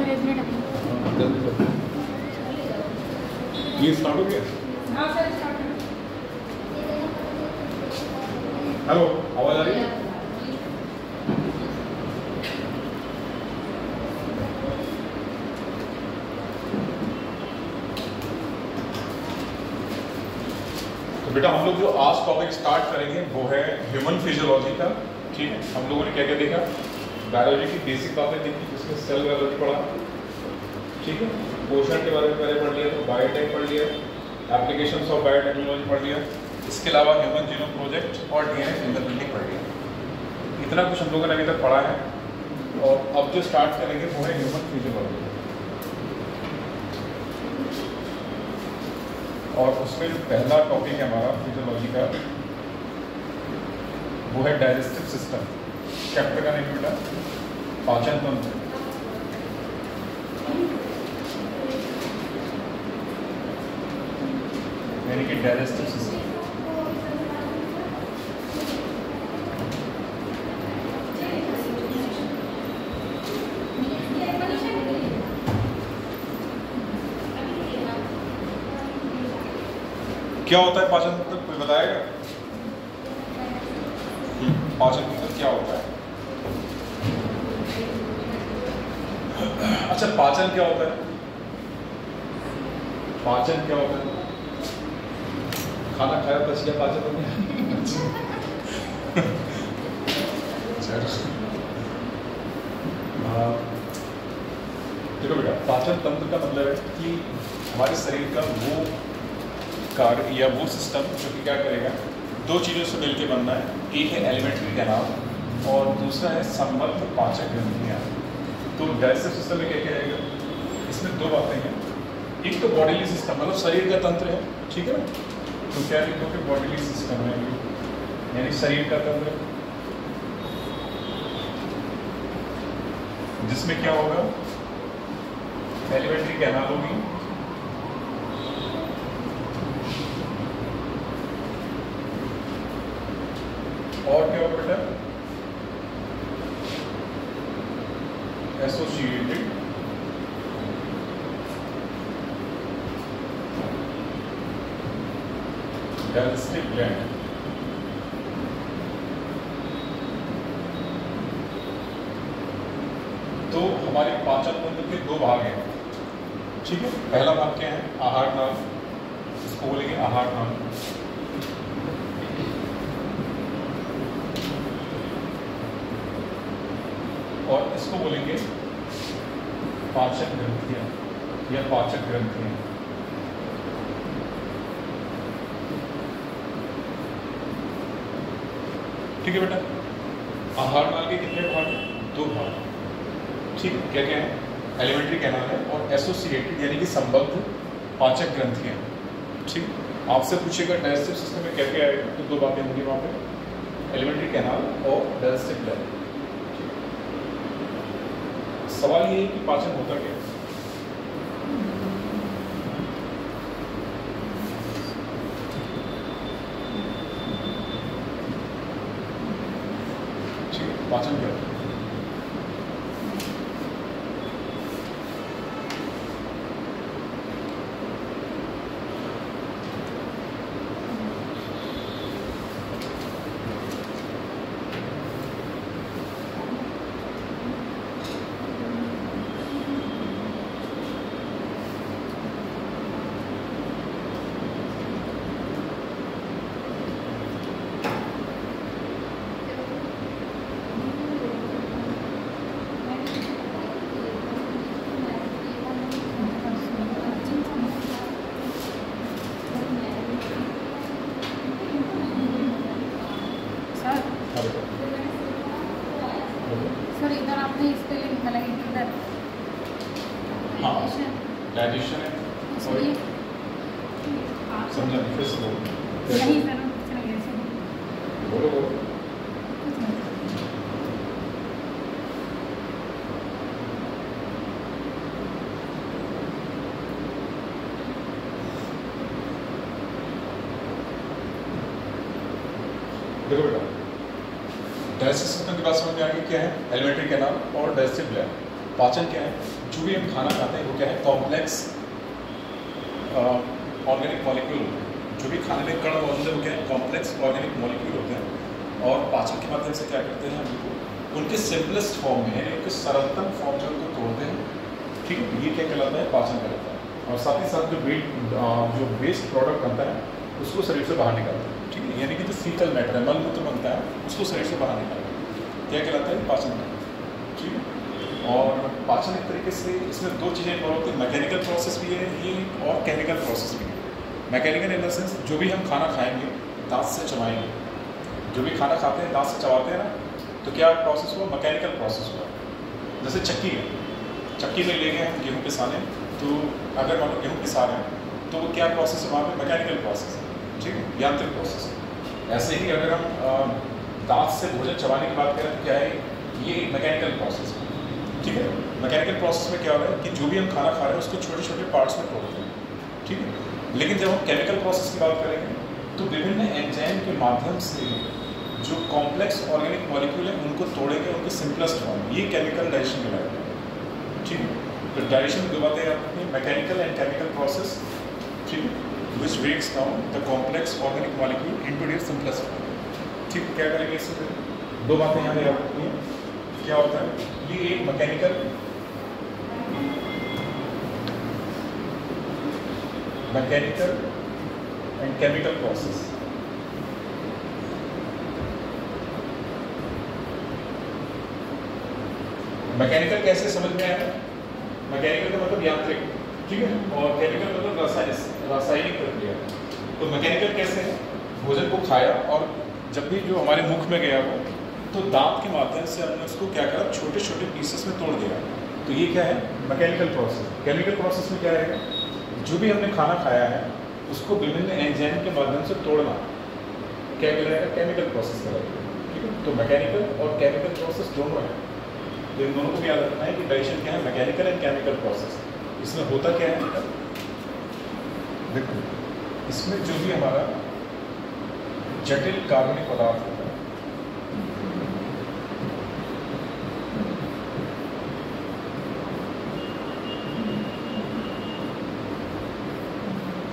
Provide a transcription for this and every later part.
ये स्टार्ट हो गया? हेलो, आवाज आ रही है? तो बेटा हम लोग जो आज टॉपिक स्टार्ट करेंगे वो है ह्यूमन फिजियोलॉजी का। ठीक है, हम लोगों ने क्या क्या देखा? बायोलॉजी की बेसिक बातें देखी, जिसमें सेल बायोलॉजी पढ़ा, ठीक है, पोषण के बारे में पहले पढ़ लिया, तो बायोटेक पढ़ लिया, एप्लीकेशंस ऑफ बायोटेक्नोलॉजी पढ़ लिया, इसके अलावा ह्यूमन जीनोम प्रोजेक्ट और डीएनए फिंगरप्रिंटिंग पढ़ लिया। इतना कुछ हम लोगों ने अभी तक पढ़ा है, और अब जो स्टार्ट करेंगे वो है ह्यूमन फिजियोलॉजी, और उसमें जो पहला टॉपिक है हमारा फिजियोलॉजी का वो है डाइजेस्टिव सिस्टम। चैप्टर का नेम बेटा पाचन तंत्र। यानी कि डाइजेस्टिव सिस्टम। क्या होता है पाचन तंत्र, कोई बताएगा? पाचन तंत्र क्या होता है? अच्छा, पाचन क्या होता है? पाचन क्या होता है? खाना खाया बच गया, पाचन हो गया। देखो बेटा, पाचन तंत्र का मतलब है कि हमारे शरीर का वो कार्य या वो सिस्टम जो कि क्या करेगा, दो चीज़ों से मिलकर बनना है। एक है एलिमेंट्री कैनाल और दूसरा है संबद्ध पाचक ग्रंथियाँ। तो डाइजेस्टिव सिस्टम में क्या क्या रहेगा? इसमें दो बातें हैं। एक तो बॉडीली सिस्टम, मतलब शरीर का तंत्र है, ठीक है ना, तो क्या लिखो कि बॉडीली सिस्टम है, यानी शरीर का तंत्र, जिसमें क्या होगा, एलिमेंट्री कैनाल होगी, और क्या होगा बेटा, एसोसिएटेड डाइजेस्टिव ग्लैंड। तो हमारे पाचन तंत्र के दो भाग हैं, ठीक है। पहला भाग क्या है? आहार नाल, इसको बोलेंगे आहार नाल। और इसको बोलेंगे पाचक ग्रंथियां या पाचक ग्रंथियां। ठीक है बेटा, आहार नाल के कितने भाग हैं? दो भाग, ठीक है। क्या क्या है? एलिमेंट्री कैनाल है और एसोसिएटेड यानी कि संबद्ध पाचक ग्रंथियां, ठीक। आपसे पूछेगा डाइजेस्टिव सिस्टम में क्या क्या आएगा, तो दो बातें होंगी वहां पे, एलिमेंट्री कैनाल और डाइजेस्टिव ग्लैंड। सवाल ये है कि पाचन होता क्या है? ठीक है, पाचन क्या है? सर इधर आपने इस पे लिखा है इधर डाइजेशन है, सॉरी समझा नहीं, फिर से बोलो। नहीं सर, चल गया सर, बोलो बोलो। देखो बेटा, डाइजेस्टिव सिस्टम की बात समझ में आ गई क्या है? एलिमेंट्री कैनाल और डाइजेस्टिव ग्लैंड। पाचन क्या है? जो भी हम खाना खाते हैं वो क्या है, कॉम्प्लेक्स ऑर्गेनिक मॉलिक्यूल होते हैं। जो भी खाने में कण मौजूद है वो क्या है, कॉम्प्लेक्स ऑर्गेनिक मॉलिक्यूल होते हैं। और पाचन के माध्यम से क्या करते हैं, हम उनके सिंपलेस्ट फॉर्म में है, उनके सरलतम फॉर्म जो उनको तोड़ते हैं। ठीक है, ये क्या कहलाता है, पाचन कहलाता है। और साथ ही साथ जो वेस्ट प्रोडक्ट बनता है उसको शरीर से बाहर निकालते हैं। ठीक है, यानी कि जो फीकल मैटर है, मलमूत्र बनता है, उसको शरीर से बाहर निकालते हैं, क्या कहलाता है, पाचन कहलाता है। ठीक है, और पाचन एक तरीके से इसमें दो चीज़ें इन्वॉल्व होती है, मैकेनिकल प्रोसेस भी है ये और केमिकल प्रोसेस भी है। मैकेनिकल इन द सेंस जो भी हम खाना खाएंगे दांत से चबाएंगे, जो भी खाना खाते हैं दांत से चबाते हैं ना, तो क्या प्रोसेस हुआ, मैकेनिकल प्रोसेस हुआ। जैसे चक्की में ले गए हम गेहूँ पिसाने, तो अगर मान लो गेहूँ पिसा रहे हैं तो वो क्या प्रोसेस है, वहाँ पे मैकेनिकल प्रोसेस है। ठीक है, यांत्रिक प्रोसेस है। ऐसे ही अगर हम दांत से भोजन चबाने की बात करें तो क्या है, ये एक मैकेनिकल प्रोसेस है। ठीक है, मैकेनिकल प्रोसेस में क्या हो रहा है कि जो भी हम खाना खा रहे हैं उसको छोटे छोटे पार्ट्स में तोड़ते हैं। ठीक है, लेकिन जब हम केमिकल प्रोसेस की बात करेंगे तो विभिन्न एंजाइम के माध्यम से जो कॉम्प्लेक्स ऑर्गेनिक मॉलिक्यूल है उनको तोड़ेंगे, उनके सिंपलेस्ट फॉर्म, ये केमिकल डाइजेशन कहलाता है। ठीक है, तो डाइजेशन की दो बातें आपने, मैकेनिकल एंड केमिकल प्रोसेस। ठीक है, which breaks down the complex organic molecule into their simplest form. ठीक है, क्या करेंगे इससे, दो बातें यहाँ याद रखनी है। क्या होता है, ये एक mechanical and chemical process. Mechanical कैसे समझ में आया, मैकेनिकल का मतलब यांत्रिक, ठीक है, और केमिकल मतलब रासायनिक प्रक्रिया। तो मैकेनिकल कैसे है, भोजन को खाया और जब भी जो हमारे मुख में गया वो, तो दांत के माध्यम से हमने उसको क्या करा, छोटे छोटे पीसेस में तोड़ दिया। तो ये क्या है, मैकेनिकल प्रोसेस। केमिकल प्रोसेस में क्या रहेगा, जो भी हमने खाना खाया है उसको विभिन्न एंजाइम के माध्यम से तोड़ना, क्या कहलाएगा, केमिकल प्रोसेस कहलाएगा। ठीक है, तो मैकेनिकल और केमिकल प्रोसेस दोनों है, तो इन दोनों को भी याद रखना है कि डाइजेशन क्या है, मैकेनिकल एंड केमिकल प्रोसेस। इसमें होता क्या है, देखो इसमें जो भी हमारा जटिल कार्बनिक पदार्थ होता है,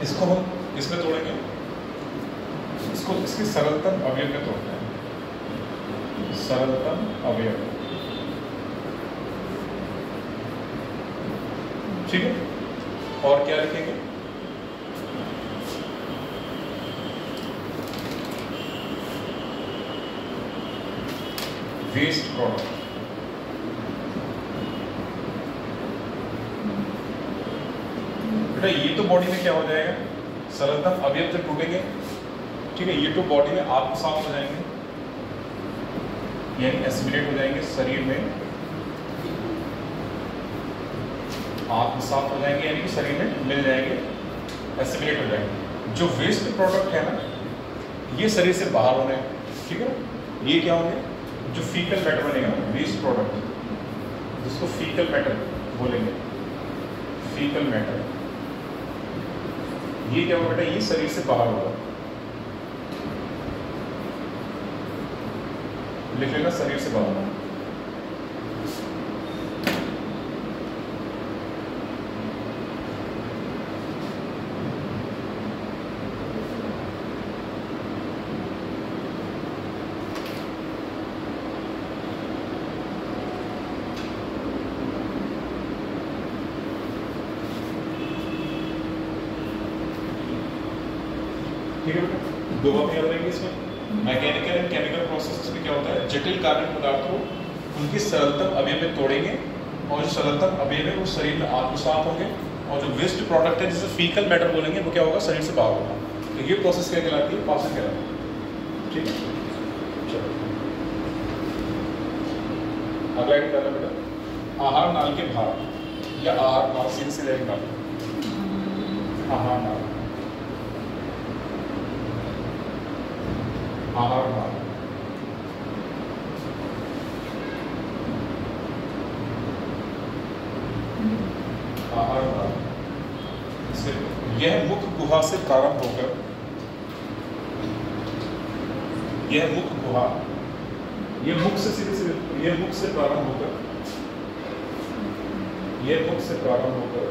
इसको हम इसमें तोड़ेंगे, इसको इसके सरलतम अवयव में तोड़ते हैं, सरलतम अवयव। ठीक है, और क्या लिखेंगे, वेस्ट प्रोडक्ट। बेटा ये तो बॉडी में क्या हो जाएगा, सरलतम अवयव जब टूटेंगे, ठीक है, ये तो बॉडी में आत्मसात हो जाएंगे, यानी एसिमिलेट हो जाएंगे, शरीर में आत्मसात हो जाएंगे, यानी कि शरीर में मिल जाएंगे, एसिमिलेट हो जाएंगे। जो वेस्ट प्रोडक्ट है ना, ये शरीर से बाहर होने, ठीक है, ये क्या होंगे, जो फीकल मैटर बनेगा, वेस्ट प्रोडक्ट, जिसको फीकल मैटर बोलेंगे, फीकल मैटर, ये क्या होगा बेटा, ये शरीर से बाहर होगा। लिख लेना, शरीर से बाहर होगा। ठीक है बेटा, दो बातें याद रहेंगी इसमें, मैकेनिकल एंड केमिकल प्रोसेस में क्या होता है, जटिल कार्बनिक पदार्थ को उनकी सरलतम अवयव में तोड़ेंगे, और जो सरलतम अवयव है वो शरीर में आत्मसात होंगे, और जो वेस्ट प्रोडक्ट है जिसे फीकल मैटर बोलेंगे वो क्या होगा, शरीर से बाहर होगा। तो ये प्रोसेस क्या कहलाती है, पाचन कहलाती है। ठीक है, चलो अगला एक डाला बेटा, आहार नाल के भाग या आहार नाल, सीधे सीधे निकाल, आहार नाल, आहार नाल, आहार नाल, यह मुख गुहा से प्रारंभ होकर, यह मुख गुहा, यह मुख से सीधे सीधे, यह मुख से प्रारंभ होकर ये मुख से प्रारंभ होकर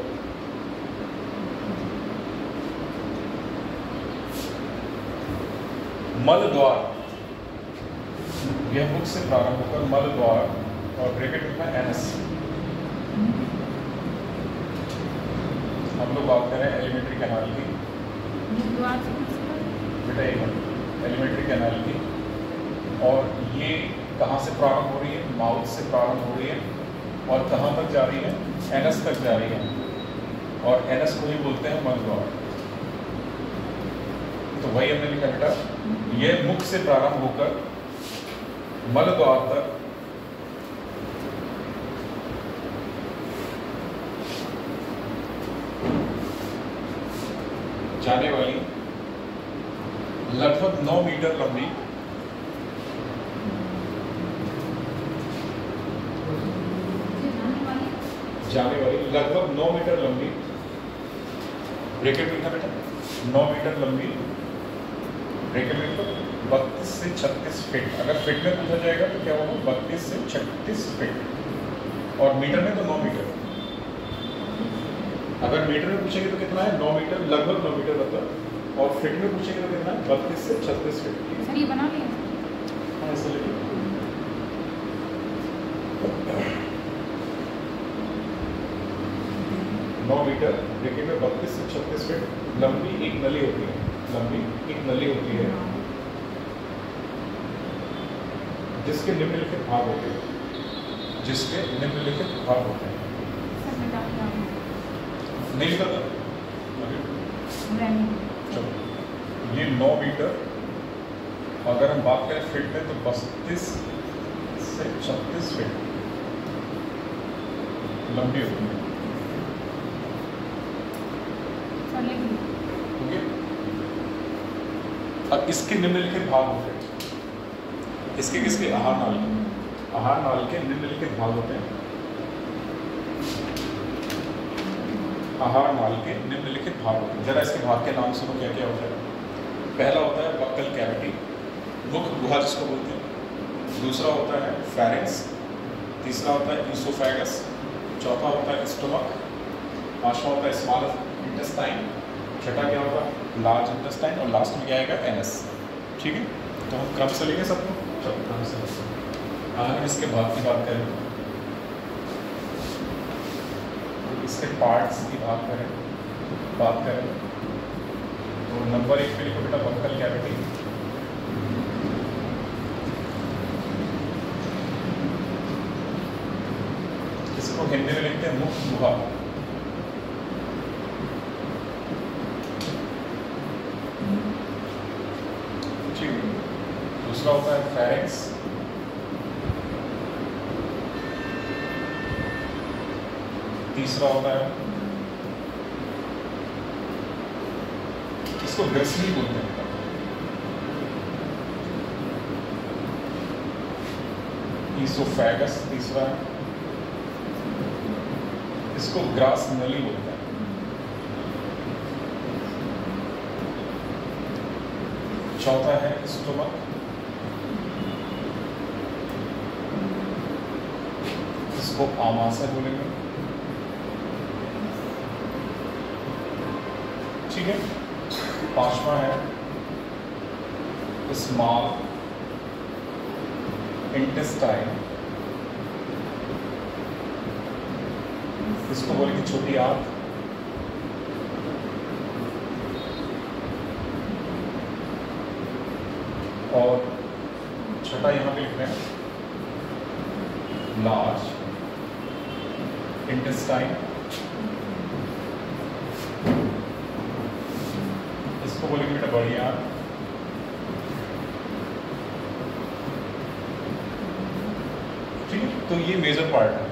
मल द्वार, यह मुख से प्रारंभ होकर मल द्वार और ब्रैकेट में एनएस। हम लोग बात करें एलिमेंट्री कैनाल की, बेटा एक मिनट, एलिमेंट्री कैनाल की, और ये कहाँ से प्रारंभ हो रही है? माउथ से प्रारंभ हो रही है और कहाँ तक जा रही है? एनएस तक जा रही है, और एनएस को ही बोलते हैं मल द्वार। तो वही हमने लिखा बेटा, यह मुख से प्रारंभ होकर मल द्वार तक जाने वाली लगभग 9 मीटर लंबी लगभग 9 मीटर लंबी, ब्रैकेट लिखा बेटा 9 मीटर लंबी, ब्रैकेट लिख लो 32 से 36 फीट। अगर फीट में पूछा जाएगा तो क्या होगा? 32 से 36 फीट, और मीटर में तो 9 मीटर। अगर मीटर में पूछेंगे तो कितना है? 9 मीटर, लगभग 9 मीटर मतलब, और फीट में पूछेंगे तो कितना है? 32 से 36 फीट। सर ये बना लिया? हाँ, ऐसा लिखिए। 9 मीटर, देखिए में 32 से 36 फीट लंबी एक नली होती है, लंबी एक नली होती है जिसके निम्नलिखित भाग होते हैं, जिसके निम्नलिखित भाग होते हैं। नहीं लिखा था? चलो, ये 9 मीटर, अगर हम बात करें फीट में तो 32 से 36 फीट लंबी होती है। ओके, अब इसके निम्नलिखित भाग होते हैं, इसके किसके? आहार नाल के। आहार नाल के निम्नलिखित भाग होते हैं, आहार नाल के निम्नलिखित भाग होते हैं। जरा इसके भाग के नाम सुनो, क्या क्या होता है। पहला होता है बक्कल कैविटी, मुख गुहा जिसको बोलते हैं। दूसरा होता है फेरिंक्स, तीसरा होता है ईसोफेगस, चौथा होता है स्टोमक, पांचवा होता है स्मॉल इंटेस्टाइन, छठा क्या होगा? लार्ज इंटेस्टाइन, और लास्ट में क्या आएगा? एनएस। ठीक है, तो हम क्रम से लेंगे सबको। चलो क्रम से अगर इसके भाग की बात करें तो इसके पार्ट्स की बात करें तो नंबर 1 पे लिखो बेटा बक्कल कैविटी, इसको हिंदी में लिखते हैं मुख गुहा। दूसरा होता है फेरिंक्स, तीसरा होता है, इसको ग्रसनी बोलते हैं, ईसोफेगस तीसरा है, इसको ग्रास नली बोलते हैं। चौथा है स्टोमक, इसको आमाशय बोलेंगे। ठीक है, पांचवा है स्मॉल इंटेस्टाइन, इसको बोलेंगे छोटी आंत। और छठा यहाँ पे लिख रहे हैं लार्ज इंटेस्टाइन, इसको बोलेंगे बेटा बड़ी आंत। ठीक है, तो ये मेजर पार्ट है।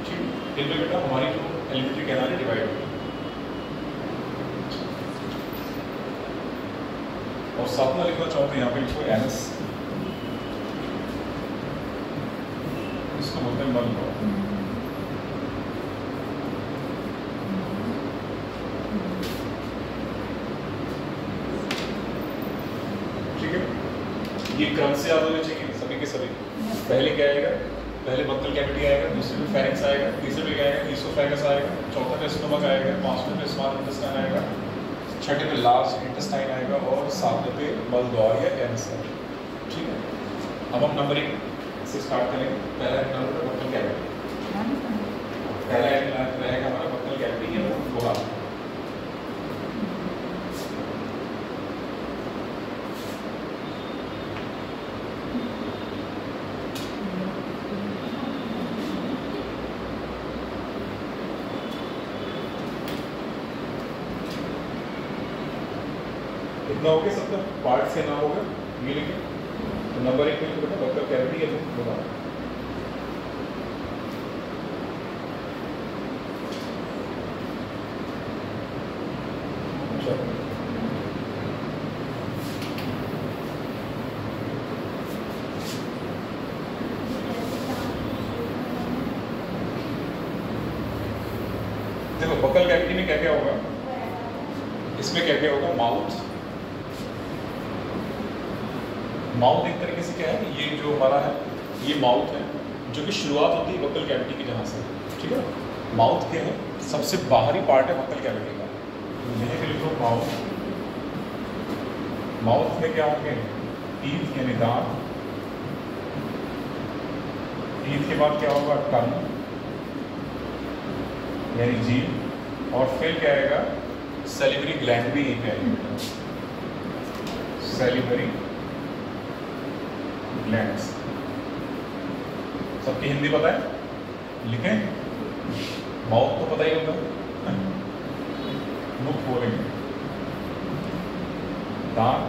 ठीक है, इनमें बेटा हमारी जो एलिमेंट्री कैनाल डिवाइड होगी, और साथ में लिखना चाहूँ तो यहाँ पे लिखो एनएस, इसको बोलते हैं मल द्वार। ठीक है, ये क्रम से याद होने चाहिए सभी के सभी। पहले क्या आएगा? पहले बक्कल कैविटी आएगा, दूसरे में फेरिंक्स आएगा, तीसरे में क्या इसोफेगस आएगा, चौथे पे स्टमक आएगा, पांचवें पे स्मॉल इंटेस्टाइन आएगा, छठे पे लार्ज इंटेस्टाइन आएगा और सातवें पे मल द्वार या एनस आएगा। ठीक है, अब हम नंबर 1 से स्टार्ट करेंगे। पहला नंबर बक्कल कैविटी। पहला रहेगा हमारा बक्कल कैविटी या फोड़ा। कितना हो गया सबका पार्ट से नाम होगा ये लिखे। तो नंबर 1 पे लिखो बेटा बक्कल कैविटी या फोड़ा। देखो बक्कल कैविटी में क्या क्या होगा, इसमें क्या क्या होगा, माउथ। माउथ एक तरीके से क्या है, ये जो हमारा है ये माउथ है, जो कि शुरुआत होती है बक्कल कैविटी की जहाँ से। ठीक है, माउथ क्या है, सबसे बाहरी पार्ट है बक्कल कैविटी का। यहीं पे लिखो माउथ। माउथ में क्या होंगे, टीथ यानी दांत। टीथ के बाद क्या होगा, टंग यानी जीभ। और फिर क्या आएगा, सैलिवरी ग्लैंड भी यहीं पे आएगा, सैलिवरी ग्लैंड्स। सबकी हिंदी पता है, लिखें। माउथ तो पता ही होगा, मुख बोलेंगे, दांत,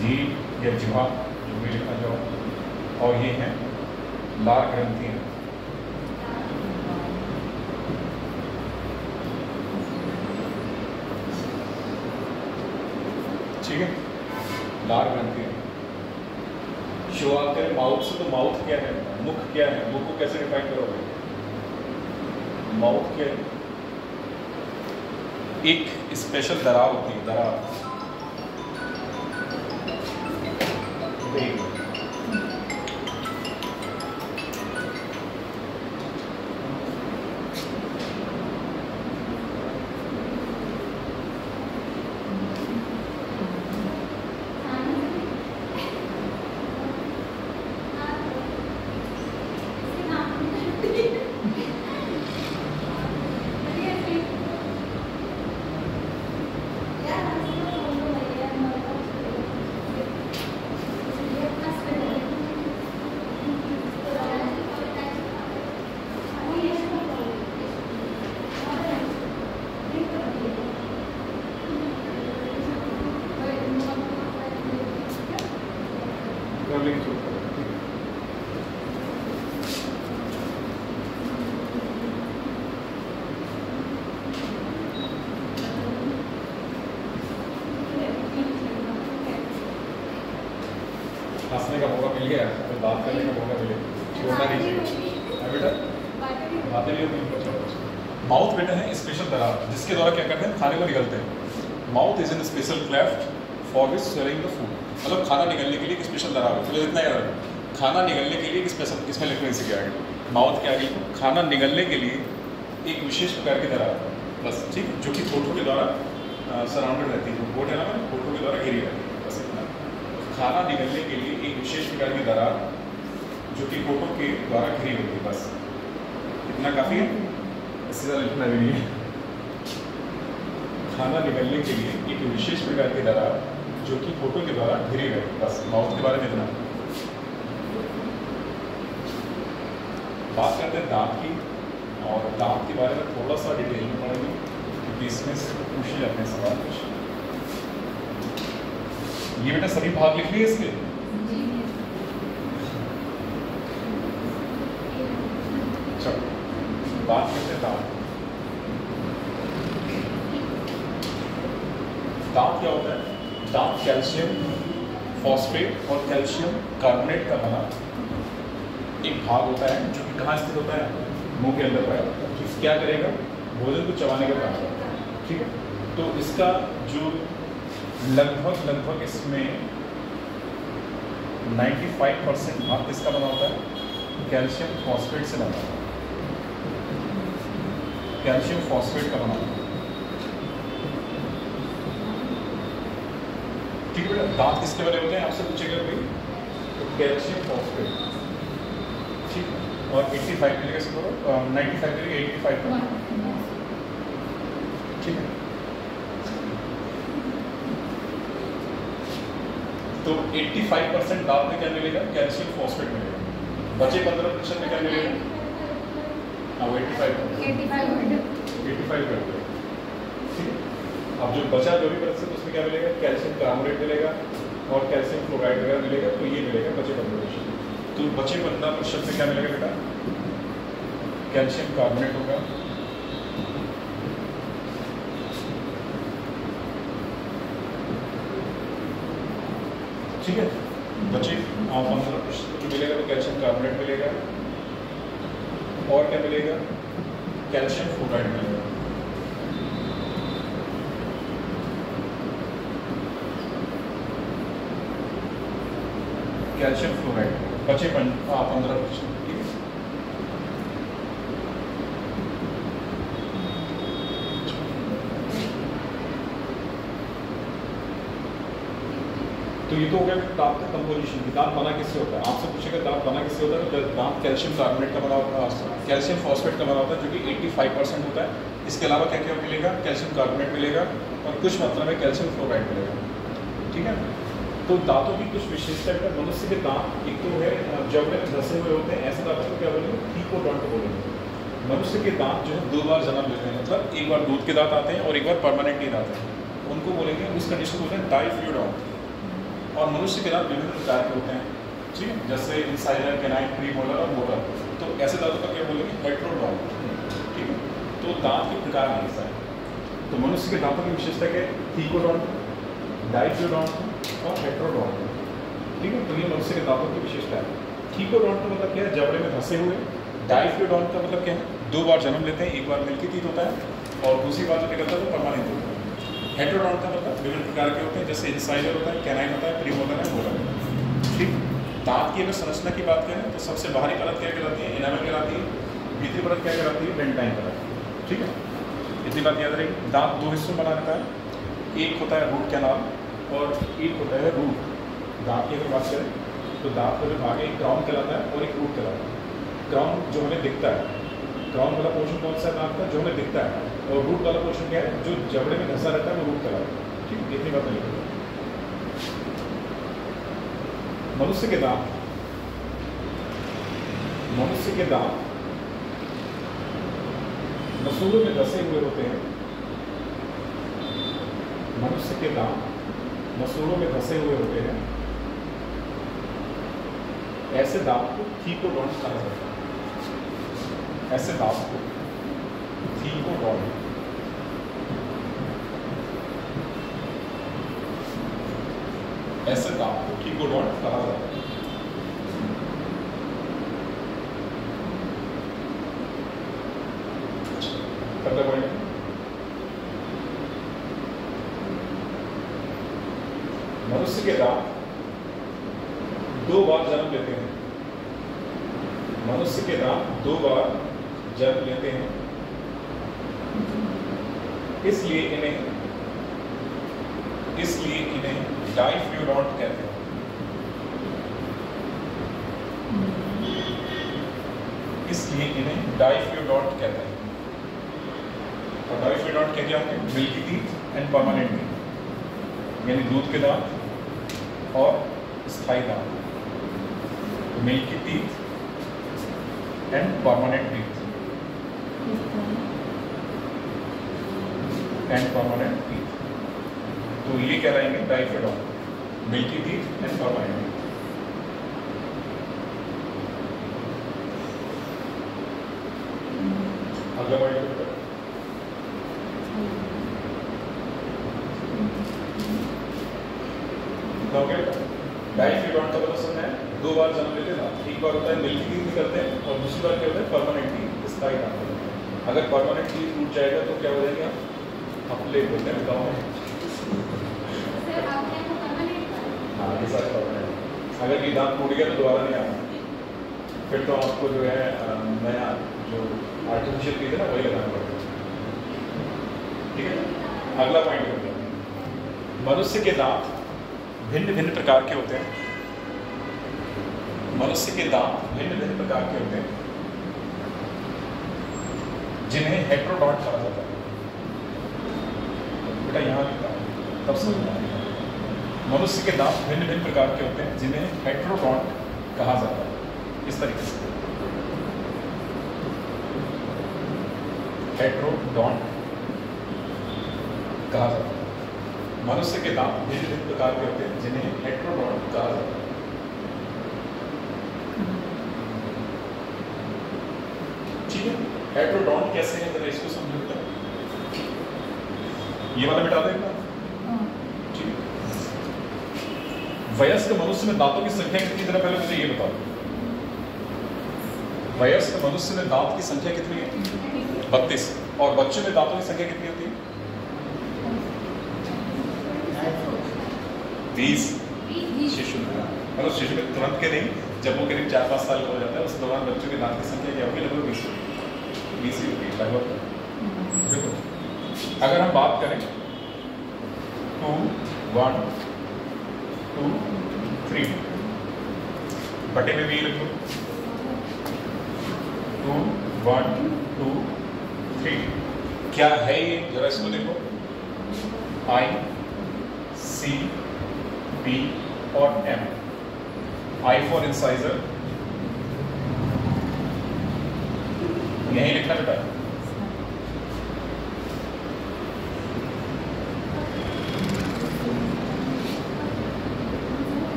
जीभ या जिह्वा जो भी लिखना चाहो, और ये है लार ग्रंथियां। ठीक है, लार ग्रंथियां। शुरुआत करें माउथ से। तो माउथ क्या है, मुख क्या है, मुख को कैसे डिफाइन करोगे, माउथ क्या है, एक स्पेशल दरार होती है, दरार। हंसने का मौका मिल गया, तो बात करने का मौका मिले, छोड़ना नहीं चाहिए। बेटा बातें भी होती। माउथ बेटा है स्पेशल दरार, जिसके द्वारा क्या करते हैं, खाने को निकलते हैं। Mouth is an special cleft for which swelling the food. मतलब खाना निकलने के लिए एक स्पेशल दरार होती है। इतना याद रखो, खाना निकलने के लिए एक स्पेशल, इसमें लिखने से क्या आगे, माउथ के आगे खाना निकलने के लिए एक विशेष प्रकार की दरार, बस। ठीक, जो कि फोटो के द्वारा सराउंडेड रहती है। फोटो है ना, फोटो के द्वारा घिरी रहती है, बस इतना। खाना निकलने के लिए एक विशेष प्रकार की दरार जो कि फोटो के द्वारा घिरी होती है, बस इतना काफ़ी है, इससे ज़्यादा लिखना भी नहीं है। खाना निकलने के लिए एक विशेष प्रकार की दरार जो कि फोटो के द्वारा घिरी रहती है, बस। माउथ के बारे में इतना। बात करते हैं दांत की, और दांत के बारे में थोड़ा सा डिटेल में पढ़ेंगे, क्योंकि इसमें से पूछे जाते हैं सवाल कुछ। ये बेटा सभी भाग लिख लिए इसके। चलो बात करते हैं दांत। दांत क्या होता है, दांत कैल्शियम फॉस्फेट और कैल्शियम कार्बोनेट का बना एक भाग होता है, जो कि कहाँ स्थित होता है, मुंह के अंदर पाया होता है। क्या करेगा, भोजन को चबाने का काम करता है। ठीक है, तो इसका जो लगभग इसमें 95% भाग किसका बना होता है, कैल्शियम फॉस्फेट से बना होता है। कैल्शियम फॉस्फेट का बनाना। ठीक है बेटा, दांत किसके बने होते हैं आपसे पूछेगा भाई, तो कैल्शियम फॉस्फेट। ठीक है, और 85 मिलेगा से बोलो, 95 मिलेगा 85 का। ठीक है, तो 85% दांत में क्या मिलेगा, कैल्शियम फॉस्फेट मिलेगा। बचे 15% में क्या मिलेगा, हाँ 85 कर दो। ठीक है, अब जो बचा जो भी प्रतिशत उसमें क्या मिलेगा, कैल्शियम कार्बोनेट मिलेगा और कैल्शियम क्लोराइड वगैरह मिलेगा, तो ये मिलेगा बचे 15%। तो बचे 15% में क्या मिलेगा बेटा, कैल्शियम कार्बोनेट होगा, ठीक है। बचे 15% जो मिलेगा तो कैल्शियम कार्बोनेट मिलेगा और क्या मिलेगा, कैल्शियम फ्लोराइड मिलेगा। कैल्शियम फ्लोराइड बचे 15%। ठीक है, तो ये तो हो गया दांत का कंपोजिशन की। दांत बना किससे होता है, आपसे पूछेगा दांत बना किससे होता है, तो दांत कैल्शियम कार्बोनेट का बना होता है, कैल्शियम फॉस्फेट का बना होता है, जो कि 85% होता है। इसके अलावा क्या क्या मिलेगा, कैल्शियम कार्बोनेट मिलेगा और कुछ मात्रा में कैल्शियम फ्लोराइड मिलेगा। ठीक है, तो दांतों की कुछ विशेषता है। मनुष्य के दांत एक तो है जबड़े में धसे हुए होते हैं, ऐसे दांतों को क्या बोलेंगे, थीकोडोंट बोलेंगे। मनुष्य के दांत जो है 2 बार जन्म लेते हैं, मतलब एक बार दूध के दांत आते हैं और एक बार परमानेंटली दांत आते हैं, उनको बोलेंगे, उस कंडीशन को बोलते हैं डाइफ्यूडोंट। और मनुष्य के दांत विभिन्न प्रकार के होते हैं, ठीक है, जैसे इंसाइजर, कैनाइन, प्रीमोलर और मोलर। तो ऐसे दांतों का क्या बोलेंगे, हेट्रोडोंट। ठीक है, तो दांत के प्रकार में हिस्सा है। तो मनुष्य के दांतों की विशेषता क्या है, थीकोडोंट, डाइफ्यूडोंट और हेट्रोडोंट। ठीक है, तो ये मनुष्य के दांतों की विशेषता है। थीकोडोंट का मतलब क्या है, जबड़े में धंसे हुए। डाइफ्यूडोंट का मतलब क्या है, 2 बार जन्म लेते हैं, एक बार मिल्की टीथ होता है और दूसरी बार जो निकलता है वो परमानेंट होता है। हेट्रोडोंट का मतलब विभिन्न प्रकार के होते हैं, जैसे इंसाइजर होता है, कैनाइन होता है, प्रीमोलर है, मोलर है। ठीक, दांत की अगर संरचना की बात करें तो सबसे बाहरी परत क्या कहलाती है, एनामल कहलाती है। भीतरी परत क्या कहलाती है, डेंटाइन परत। ठीक है, इतनी बात याद रहेगी। दांत 2 हिस्सों में बना रहता है, एक होता है रूट कैनाल और एक होता है रूट। दांत की अगर बात करें तो दांत का जो भाग है एक क्राउन कहलाता है और एक रूट कहलाता है। क्राउन जो हमें दिखता है, क्राउन वाला पोर्शन कौन सा है दांत का, जो हमें दिखता है, और रूट वाला पोर्शन क्या है, जो जबड़े में धंसा रहता है, वो रूट कहलाता है। ठीक, इतनी बात नहीं है। मनुष्य के दांत, मनुष्य के दांत मसूड़ों में धंसे हुए होते हैं। मनुष्य के दांत मसूड़ों में धंसे हुए होते हैं। ऐसे दांत को थीकोडोंट कहा जाता है। ऐसे दांत को थीकोडोंट, ऐसे दांत को थीकोडोंट कहा जाता है। मनुष्य के दांत 2 बार जन्म लेते हैं। मनुष्य के दांत 2 बार जन्म लेते हैं, इसलिए इन्हें डाइफ्यूडोंट कहते हैं। इसलिए इन्हें डाइफ्यूडोंट कहते हैं। और डाइफ्यूडोंट क्या क्या होंगे, milky teeth and permanent teeth, यानी दूध के दांत और स्थायी दांत। Milky teeth and permanent teeth and permanent teeth, तो ये क्या रहेंगे, diphyodont, milky teeth and permanent teeth. अगला बढ़िए डाइफ्यूडोंट का मतलब है 2 बार जन्म लेते हैं। एक बार होता है मिल्की टीथ निकलते हैं और दूसरी बार क्या होता है, परमानेंट टीथ, स्थायी दांत। अगर परमानेंट टीथ टूट जाएगा तो क्या हो जाएगा, अपले बोलते हैं गाँव में। हाँ, ये सारे परमानेंट। अगर ये दांत टूट गया तो दोबारा नहीं आना, फिर तो आपको जो है नया जो आर्टिफिशियल टीथ है ना वही लगाना पड़ेगा। ठीक है, अगला पॉइंट करते हैं। मनुष्य के दांत भिन्न भिन्न प्रकार के होते हैं। मनुष्य के दांत भिन्न भिन्न प्रकार के होते हैं जिन्हें हेट्रोडॉन्ट कहा जाता है। बेटा यहाँ लिखा है तब समझना। मनुष्य के दांत भिन्न भिन्न प्रकार के होते हैं जिन्हें हेट्रोडॉन्ट कहा जाता है। इस तरीके से हेट्रोडॉन्ट कहा जाता है। मनुष्य के दांत भिन्न भिन्न प्रकार के होते हैं जिन्हें हेट्रोडॉन्ट कहा जाता है। ठीक है, हेट्रोडॉन्ट कैसे है जरा इसको समझते हैं। ये वाला मिटा देगा। ठीक है, वयस्क मनुष्य में दांतों की संख्या कितनी, जरा पहले मुझे ये बताओ। वयस्क मनुष्य में दांत की संख्या कितनी है? 32। और बच्चों में दांतों की संख्या कितनी होती है? 20। शिशु में, मतलब शिशु में तुरंत के नहीं, जब वो करीब 4-5 साल का हो जाता है उस दौरान बच्चों के दांत की संख्या क्या होगी? लगभग 20 ही होगी लगभग। देखो अगर हम बात करें 2, 1, 2, 3 बटे में भी लिख लो 2, 1, 2, 3। क्या है ये, जरा इसको देखो। I, C, P और M। I फॉर इंसाइजर, यही लिखना बेटा।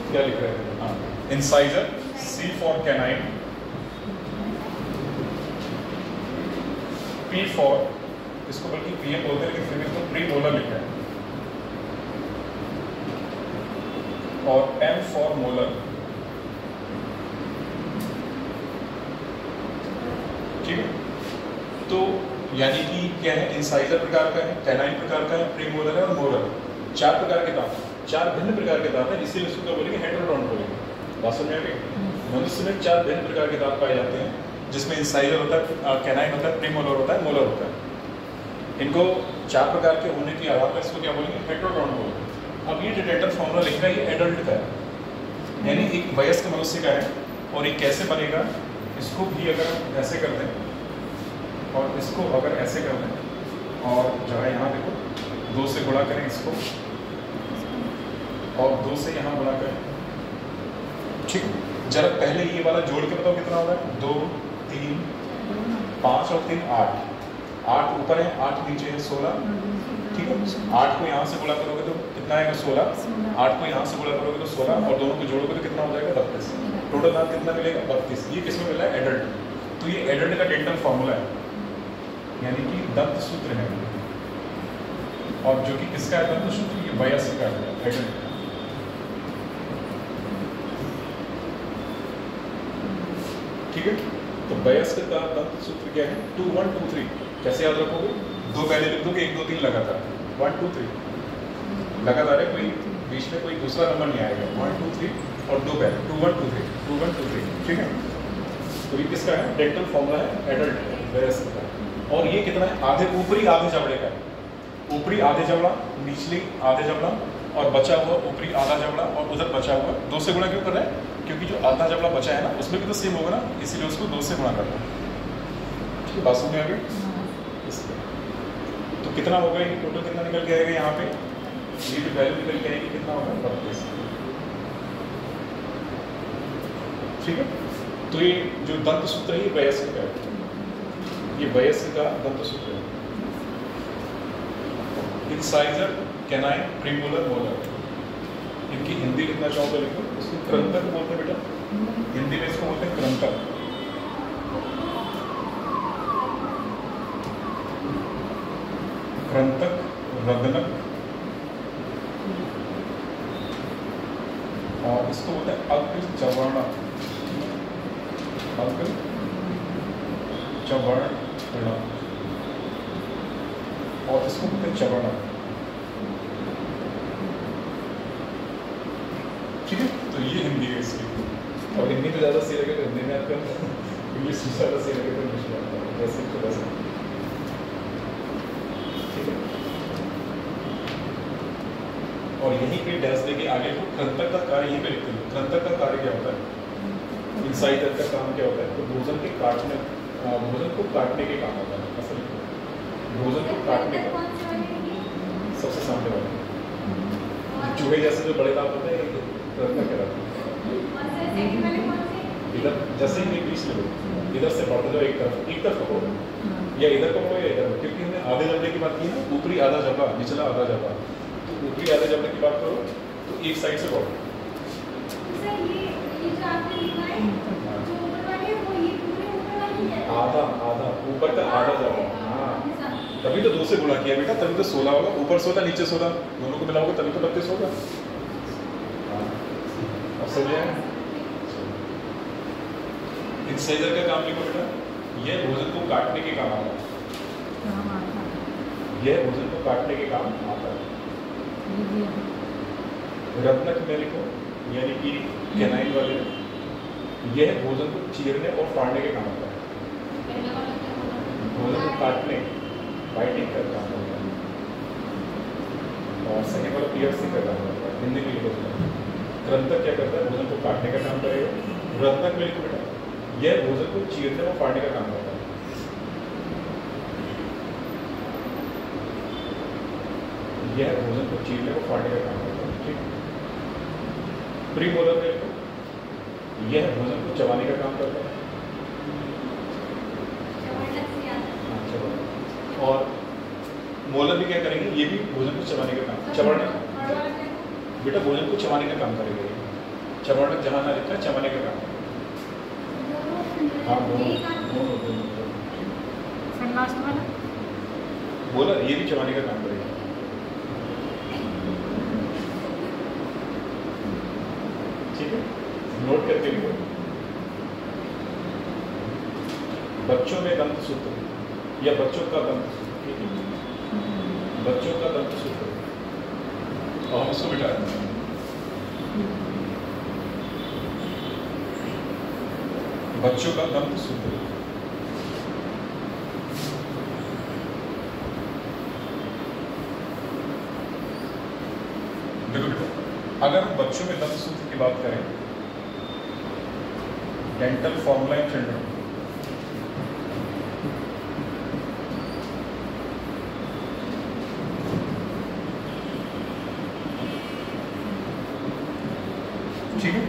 क्या लिख रहे हैं? Incisor, C for canine, P for, इसको बल्कि PM बोलते हैं लेकिन फिर भी इसको प्रीमोलर लिखा है, और M फॉर मोलर। ठीक है, तो यानी कि क्या है, इंसाइजर प्रकार का है, कैनाइन प्रकार का है, प्रीमोलर है और मोलर। 4 प्रकार के दांत, 4 भिन्न प्रकार के दांत हैं, इसीलिए इसको क्या बोलेंगे? हेट्रोडॉन्ट बोलेंगे। बात समझ में आ गई? मनुष्य में 4 भिन्न प्रकार के दांत पाए जाते हैं जिसमें इंसाइजर होता है, कैनाइन होता है, प्रीमोलर होता है, मोलर होता है। इनको 4 प्रकार के होने के आधार पर इसको क्या बोलेंगे? हेट्रोडॉन्ट बोलेंगे। अब ये जो डेंटल फॉर्मूला लिख रहा है ये एडल्ट का है, यानी एक वयस्क मनुष्य का है। और ये कैसे बनेगा? इसको भी अगर हम ऐसे कर दें और इसको अगर ऐसे कर दें और जगह यहाँ देखो 2 से गुणा करें इसको और 2 से यहाँ गुणा करें। ठीक, जरा पहले ये वाला जोड़ के बताओ कितना होगा? 2, 3, 5 और 3 8। 8 ऊपर है, 8 नीचे है, 16। ठीक है, 8 को यहाँ से गुणा करोगे तो कितना आएगा? 16। 8 को यहाँ से गुणा करोगे तो 16 और दोनों को जोड़ोगे तो कितना हो जाएगा? 32। टोटल दांत कितना मिलेगा? 32। ये किसमें मिला है? एडल्ट। तो ये एडल्ट का डेंटल फॉर्मूला है, यानी कि दंत सूत्र है। और जो कि किसका है दंत सूत्र? ये वयस्क का है, एडल्ट। ठीक है, तो वयस्क का दंत सूत्र क्या है? 2, 1, 2, 3। कैसे याद रखोगे? 2 पहले लिख दोगे, 1, 2, 3 लगातार। 1, 2, 3 लगातार है, कोई बीच में कोई दूसरा नंबर नहीं आएगा। 1, 2, 3 और 2 पहले 2, 1, 2, 3, 2, 1, 2, 3। ठीक है, तो ये किसका है? डेंटल फॉर्मूला है, एडल्ट वयस्क का। और ये कितना है? आधे, ऊपरी आधे जबड़े का है। ऊपरी आधे जबड़ा, निचली आधे जबड़ा और बचा हुआ ऊपरी आधा जबड़ा और उधर बचा हुआ। 2 से गुणा क्यों कर रहे हैं? क्योंकि जो आधा जबड़ा बचा है ना उसमें भी तो सेम होगा ना, इसीलिए उसको 2 से गुणा करना है। ठीक है, बात समझ में आ गई? तो कितना होगा ये? टोटल कितना निकल के आएगा यहाँ पे? ये जो वैल्यू निकल के आएगी कितना होगा? 32। ठीक है, तो ये जो दंत सूत्र है ये वयस्क का है, ये वयस्क का दंत सूत्र है। Incisor, canine, premolar, molar. इनकी हिंदी लिखना चाहो तो लिखो। इसको क्रंतक बोलते हैं बेटा, हिंदी में इसको बोलते हैं क्रंतक। क्रंतक, रदनक, चवर्ण और इसको बोलते हैं चवर्ण। ठीक है, तो ये हिंदी है इसकी। और हिंदी में ज़्यादा सही लगे तो हिंदी में आपका, इंग्लिश में ज़्यादा सही लगे तो इंग्लिश में आपका, वैसे तो वैसे। ठीक है, और यहीं पे डैश देके आगे को कृंतक का कार्य यहीं पे लिखते हैं। कृंतक का कार्य क्या होता है? इंसाइजर का काम क्या होता है? तो भोजन के काटने, भोजन को काटने के काम होता है। असल भोजन को काटने का सबसे सामने वाला चूहे जैसे जो बड़े दांत होते हैं, कृंतक कहलाते हैं। इधर जैसे ही बीच में लो, इधर से बढ़ते जाओ एक तरफ पकड़ो, या इधर पकड़ो या इधर, क्योंकि हमने आधे जबड़े की बात की ना, ऊपरी आधा जबड़ा निचला आधा जबड़ा। तो ऊपरी आधे जबड़े की बात करो तो एक साइड से बढ़ो। आधा आधा ऊपर का आधा जबड़ा, हाँ तभी तो 2 से गुणा किया बेटा, तभी तो 16 होगा। ऊपर 16 नीचे 16 दोनों को मिलाओगे तभी तो 32 होगा। अब समझे? इंसाइजर का काम लिखो बेटा, यह भोजन को काटने के काम आता है। यह भोजन को काटने के काम आता है। रत्नक में लिखो, यानी कि कैनाइन वाले, यह भोजन को चीरने और फाड़ने के काम आता है। भोजन को काटने, बाइटिंग का काम होता है, और सेकंड वाला पियर्सिंग का काम होता है। हिंदी में लिखो। कृंतक क्या करता है? भोजन को काटने का काम करेगा। रत्नक में लिखो बेटा, यह भोजन को चीरने और फाड़ने का काम करता है। यह भोजन को चीरने और फाड़ने का काम करता है। ठीक। प्रीमोलर में लिखो, यह भोजन को चबाने का काम करता है। और मोलर भी क्या करेंगे? ये भी भोजन को चबाने का काम, चबाने बेटा भोजन को चबाने का काम करेंगे। चबाने जहाँ ना लिखा, चबाने का काम। हाँ मोलर ये भी चबाने का काम करेगा। ठीक है, नोट करके लिखो। बच्चों में दंत सूत्र या बच्चों का दंत सूत्र, ठीक है, बच्चों का दंत सूत्र, और हम इसको बिठा दें। बच्चों का दंत सूत्र, देखो बेटा, अगर हम बच्चों में दंत सूत्र की बात करें, डेंटल फॉर्मूला इन चिल्ड्रन, ठीक है,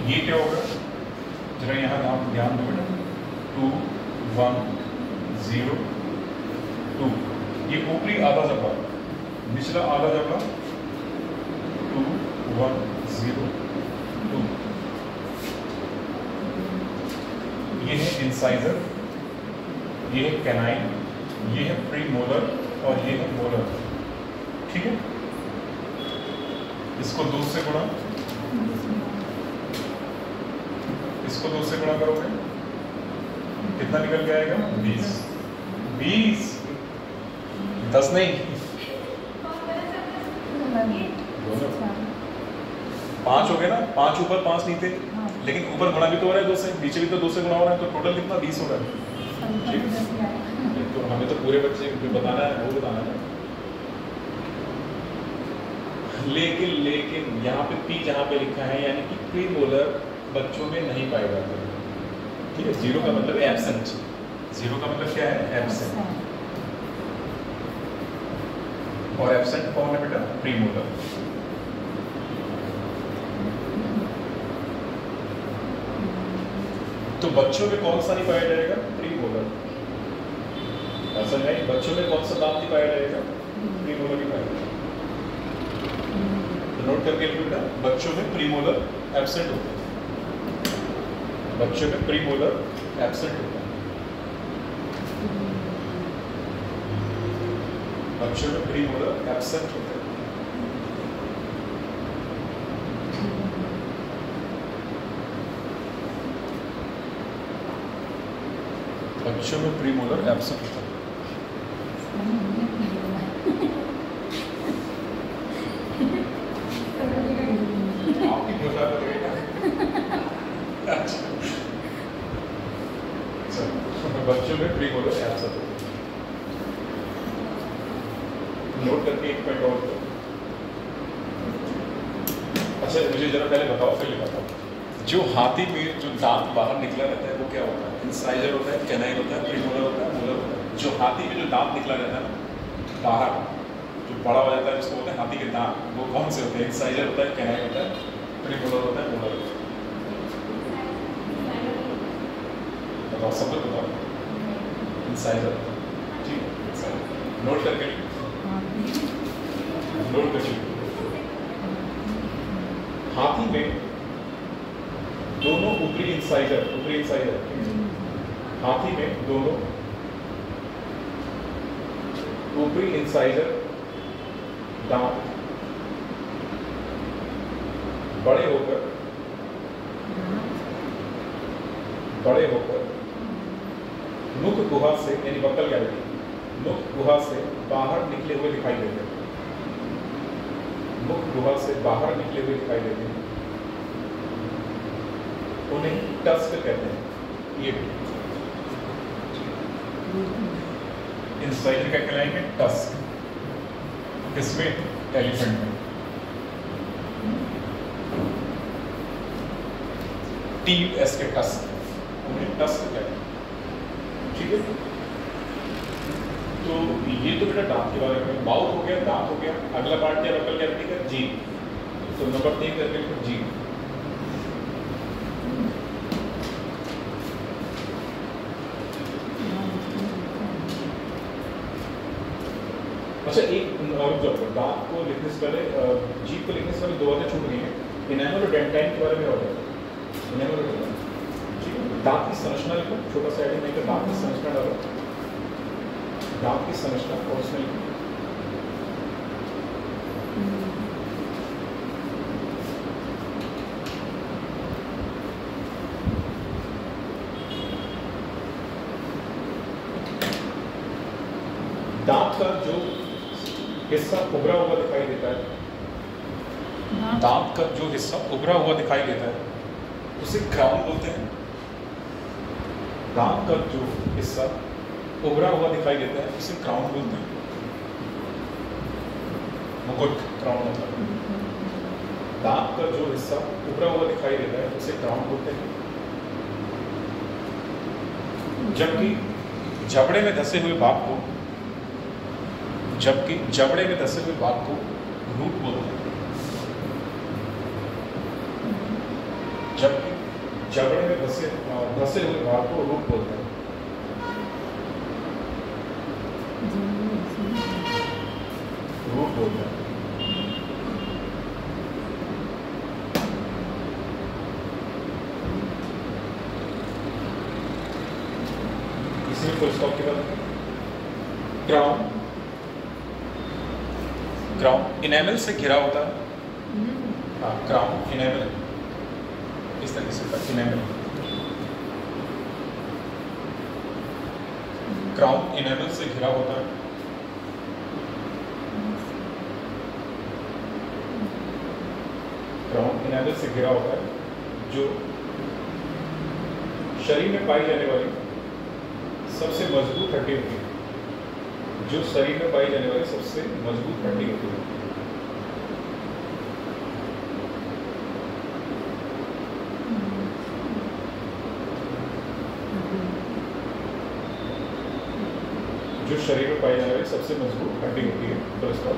ये क्या होगा? जरा यहाँ आप ध्यान दो बेटा, 2 1 0 2, ये ऊपरी आधा जबड़ा, निचला आधा जबड़ा, 2 1 0 2, ये है इंसाइजर, ये है कैनाइन, ये है प्रीमोलर और ये है मोलर। ठीक है, इसको 2 से गुणा, इसको 2 से गुणा करोगे कितना निकल के आएगा? 20 20 10 नहीं, 5 हो गए ना, 5 ऊपर 5 नहीं थे, लेकिन ऊपर गुणा भी तो हो रहा है 2 से, नीचे भी तो 2 से गुणा हो रहा है, तो टोटल कितना? 20 हो रहा है। ठीक है, तो हमें तो पूरे बच्चे जो बताना है वो बताना है। लेकिन यहाँ पे पी जहाँ पे लिखा है, यानी कि प्रीमोलर बच्चों में नहीं पाए जाते। ठीक है, 0 का मतलब है एब्सेंट। 0 का मतलब क्या है? एब्सेंट। और एब्सेंट कौन है बेटा? प्रीमोलर। तो बच्चों में कौन सा नहीं पाया जाएगा? प्रीमोलर। ऐसा नहीं, बच्चों में कौन सा दांत नहीं पाया जाएगा? प्रीमोलर ही पाया जाएगा। तो नोट करके लिखो बेटा, बच्चों में प्रीमोलर एब्सेंट होता है। बच्चों में प्रीमोलर एब्सेंट होता है। बच्चों में प्रीमोलर एब्सेंट होता है। बच्चों में प्रीमोलर एब्सेंट होता है। आपकी क्यों बात करेगा? अच्छा, बच्चों में प्रीमोलर एब्सेंट होता है। नोट करके एक पॉइंट और। अच्छा मुझे जरा पहले बताओ, फिर बताओ, जो हाथी में जो दांत बाहर निकला रहता है वो क्या होता है? इंसाइजर होता है, कैनाइन होता है, प्रीमोलर होता है, मोलर होता है। जो हाथी में जो दांत निकला रहता है ना बाहर, जो बड़ा हो जाता है उसको बोलते हैं हाथी के दांत, वो कौन से होते हैं? इंसाइजर होता है, कैनाइन होता है, प्रीमोलर होता है, मोलर होता है। बताओ, सब लोग बताओ। इंसाइजर, ठीक है, नोट करके नोट कर चुके। हाथी में दोनों ऊपरी इंसाइजर, हाथी में दोनों ऊपरी इंसाइजर दांत बड़े होकर मुख गुहा से, यानी बक्कल कैविटी, मुख गुहा से बाहर निकले हुए दिखाई देते हैं। मुख गुहा से बाहर निकले हुए दिखाई देते हैं, उन्हें टस्क कहते हैं। ये इंसाइजर क्या कहलाएंगे? टस्क। इसमें एलिफेंट में TUS के टस्क, उन्हें टस्क कहते हैं। ठीक है, तो ये तो बेटा दांत के बारे में। माउथ हो गया, दांत हो गया, अगला पार्ट क्या बक्कल कैविटी का? जीभ। तो नंबर 3 करके लिखो जीभ। अच्छा, एक दांत को लिखने से पहले, जीभ को लिखने से पहले 2 बातें छूट गई हैं। इनेमल और डेंटाइन के बारे में हो जाए। इनेमल और डेंटाइन, ठीक है। दांत की संरचना लिखो, छोटा सा एडिंग नहीं, दांत की संरचना डालो, दांत की संरचना और उसमें लिखो दांत का जो हिस्सा उभरा हुआ दिखाई देता है, दांत का जो हिस्सा उभरा हुआ दिखाई देता है उसे क्राउन बोलते हैं। दांत का जो हिस्सा उभरा हुआ दिखाई देता है उसे क्राउन बोलते हैं। मुकुट, क्राउन होता है। दांत का जो हिस्सा उभरा हुआ दिखाई देता है उसे क्राउन बोलते हैं। जबकि जबड़े में धसे हुए भाग को रूट बोलते हैं। जबकि जबड़े में धसे हुए भाग को रूट बोलते हैं। रूट बोलते हैं। इसमें फुल स्टॉप के बाद क्राउन, क्राउन इनेमल से घिरा होता है। हाँ, क्राउन इनेमल इस तरह से इनेमल, क्राउन इनेमल से घिरा होता है। क्राउन इनेमल से घिरा होता है जो शरीर में पाई जाने वाली सबसे मजबूत हड्डी होती है। जो शरीर में पाई जाने वाली सबसे मजबूत हड्डी होती है। जो शरीर में पाई जाने वाली सबसे मजबूत हड्डी होती है। तो इसका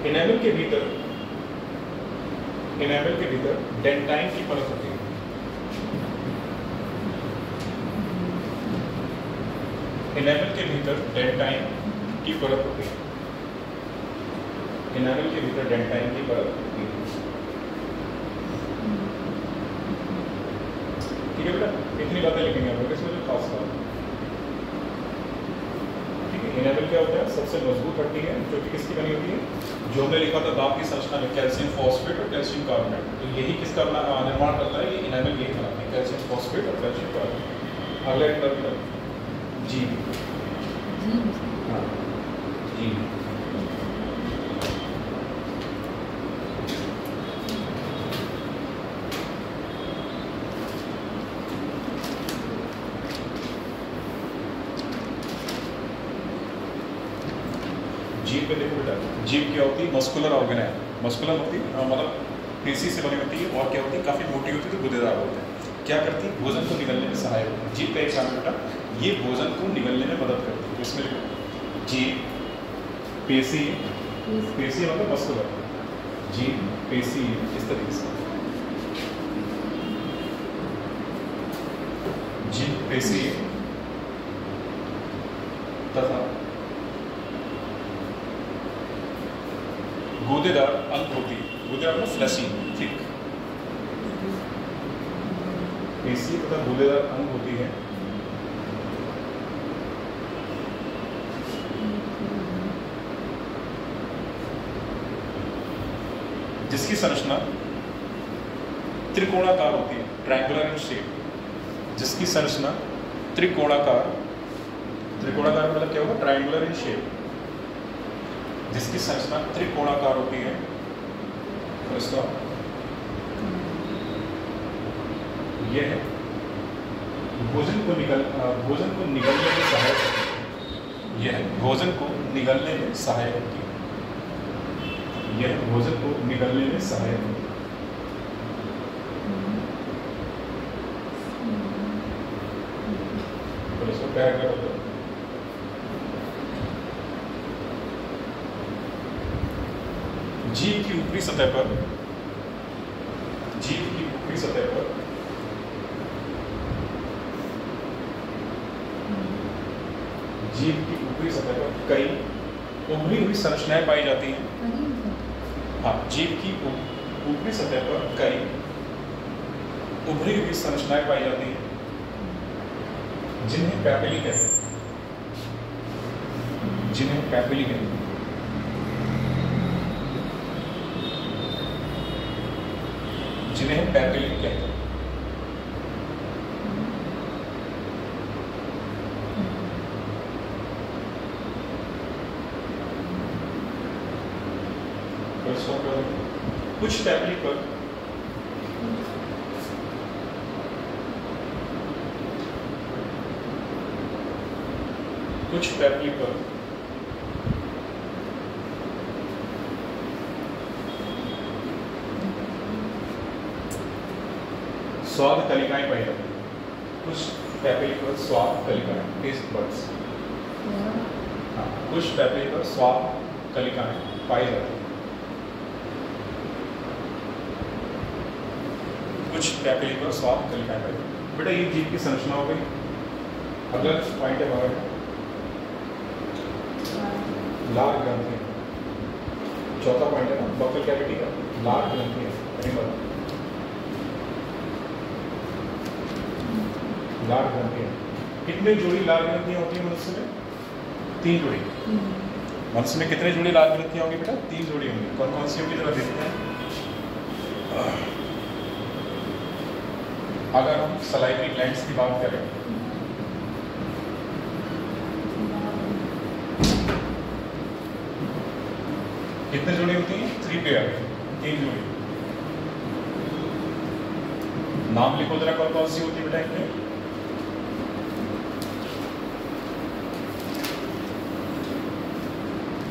इनेमल के भीतर डेंटाइन की परत होती है। इनेमल के भीतर डेंटाइन की परत होती है। इनेमल के भीतर डेंटाइन की परत होती है। ठीक है बेटा, इतनी बातें लिखेंगे आप लोग, इसमें जो खास बात। ठीक है, इनेमल क्या होता है? सबसे मजबूत हड्डी है जो कि किसकी बनी होती है? जो हमने लिखा था दांत की संरचना में, कैल्शियम फॉस्फेट और कैल्शियम कार्बोनेट। तो यही किसका निर्माण करता है? ये इनेमल यही बनाते हैं, कैल्शियम फॉस्फेट और कैल्शियम कार्बोनेट। अगला एक तरफ जी। हाँ जी। जीभ पे देखो बेटा, जीभ क्या होती है? मस्कुलर ऑर्गन है। मस्कुलर होती है मतलब पेशी से बनी होती है, और क्या होती है? काफ़ी मोटी होती है, तो गुदेदार होते हैं। क्या करती है? भोजन को निगलने में सहायक होती है। जीभ का एक काम है बेटा, ये भोजन को निगलने में मदद करती है। तो इसमें लिखो जीभ पेशी, पेशी मतलब मस्कुलर, जीभ पेशी, इस तरीके से जीभ पेशी तथा गूदेदार अंत होती है। गूदेदार मतलब फ्लैशी, थिक। पेशी तथा गूदेदार अंत होती है, जिसकी संरचना त्रिकोणाकार होती है, ट्रायंगुलर इन शेप। जिसकी संरचना त्रिकोणाकार, त्रिकोणाकार मतलब क्या होगा? Triangular in shape. जिसकी संरचना त्रिकोणाकार होती है, और इसका यह है भोजन को निगलने में सहायक होती है। यह भोजन को निगलने में सहायक होती है। यह भोजन को निगलने में सहायक होती है। तो इसको पैर कर दो। जीभ की ऊपरी सतह पर, जीभ की ऊपरी सतह पर जीभ की ऊपरी सतह पर कई उभरी हुई संरचनाएं पाई जाती हैं। हाँ, जीभ की ऊपरी सतह पर कई उभरी हुई संरचनाएं पाई जाती हैं, जिन्हें पैपिली कहते हैं। जिन्हें पैपिली कहते हैं। जिन्हें पैपिली कहते हैं। कुछ पैपिली पर स्वाद कलिकाएं पाई जाती हैं। कुछ पैपिली पर स्वाद कलिकाएं, टेस्ट बड्स। हाँ, कुछ पैपिली पर स्वाद कलिकाएं पाई जाती हैं। कुछ पैपिली पर स्वाद कलिकाएं पाई जाती हैं। बेटा ये जीभ की संरचना हो गई। अगला पॉइंट है हमारा लार ग्रंथि। चौथा पॉइंट है ना बक्कल कैविटी का, लार ग्रंथि है। लार ग्रंथि है। कितने जोड़ी लार ग्रंथियां होती है मनुष्य में? 3 जोड़ी। मनुष्य में कितने जोड़ी लार ग्रंथियां होंगी बेटा? 3 जोड़ी होंगी। कौन कौन सी होंगी जरा देखते हैं। अगर हम सलाइवरी ग्लैंड्स की बात करें, कितने जोड़ी होती हैं? 3 पेयर, 3 जोड़ी। नाम लिखो जरा, कौन कौन सी होती है बेटा इनमें?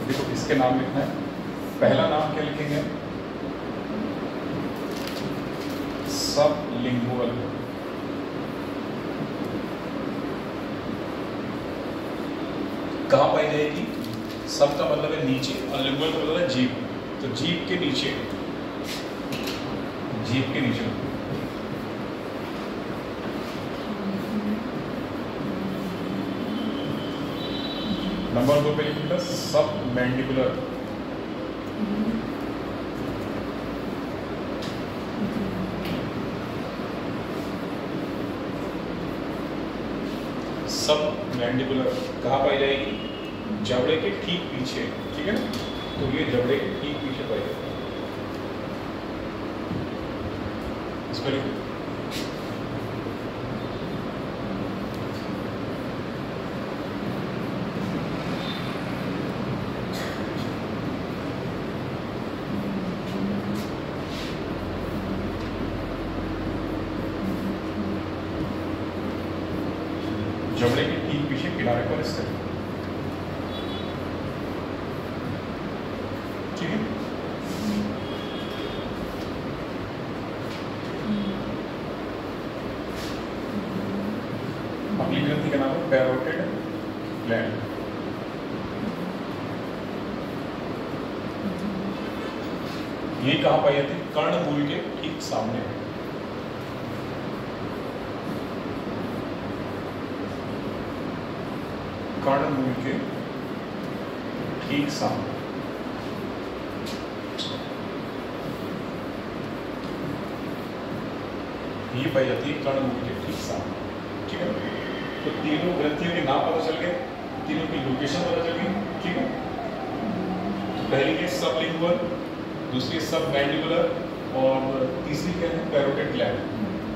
देखो इसके नाम लिखना है। पहला नाम क्या लिखेंगे? सबलिंगुअल। कहाँ पाई जाएगी? सब का मतलब है नीचे और लिंगुअल का मतलब है जीभ। तो जीभ के नीचे, जीभ के नीचे। नंबर 2 पे लिखिएगा सब मैंडिबुलर। सब मैंडिबुलर कहाँ पाई जाएगी? जबड़े के ठीक पीछे, ठीक है ना? तो ये जबड़े के ठीक पीछे पाई जाती है। इस पर जबड़े के ठीक पीछे किनारे पर स्थित। ठीक है, अगली ग्रंथि का नाम है पैरोटिड ग्लैंड। ये कहाँ पाई जाती है? कर्णमूल के ठीक सामने। कर्णमूल के ठीक सामने। ये पाई जाती है कर्णमूल के ठीक सामने। ठीक है, तो तीनों ग्रंथियों के नाम पता चल गए, तीनों की लोकेशन पता चल गई। ठीक है, तो पहली है सबलिंगुअल, दूसरी सब मैंडिबुलर और तीसरी क्या है? Parotid gland.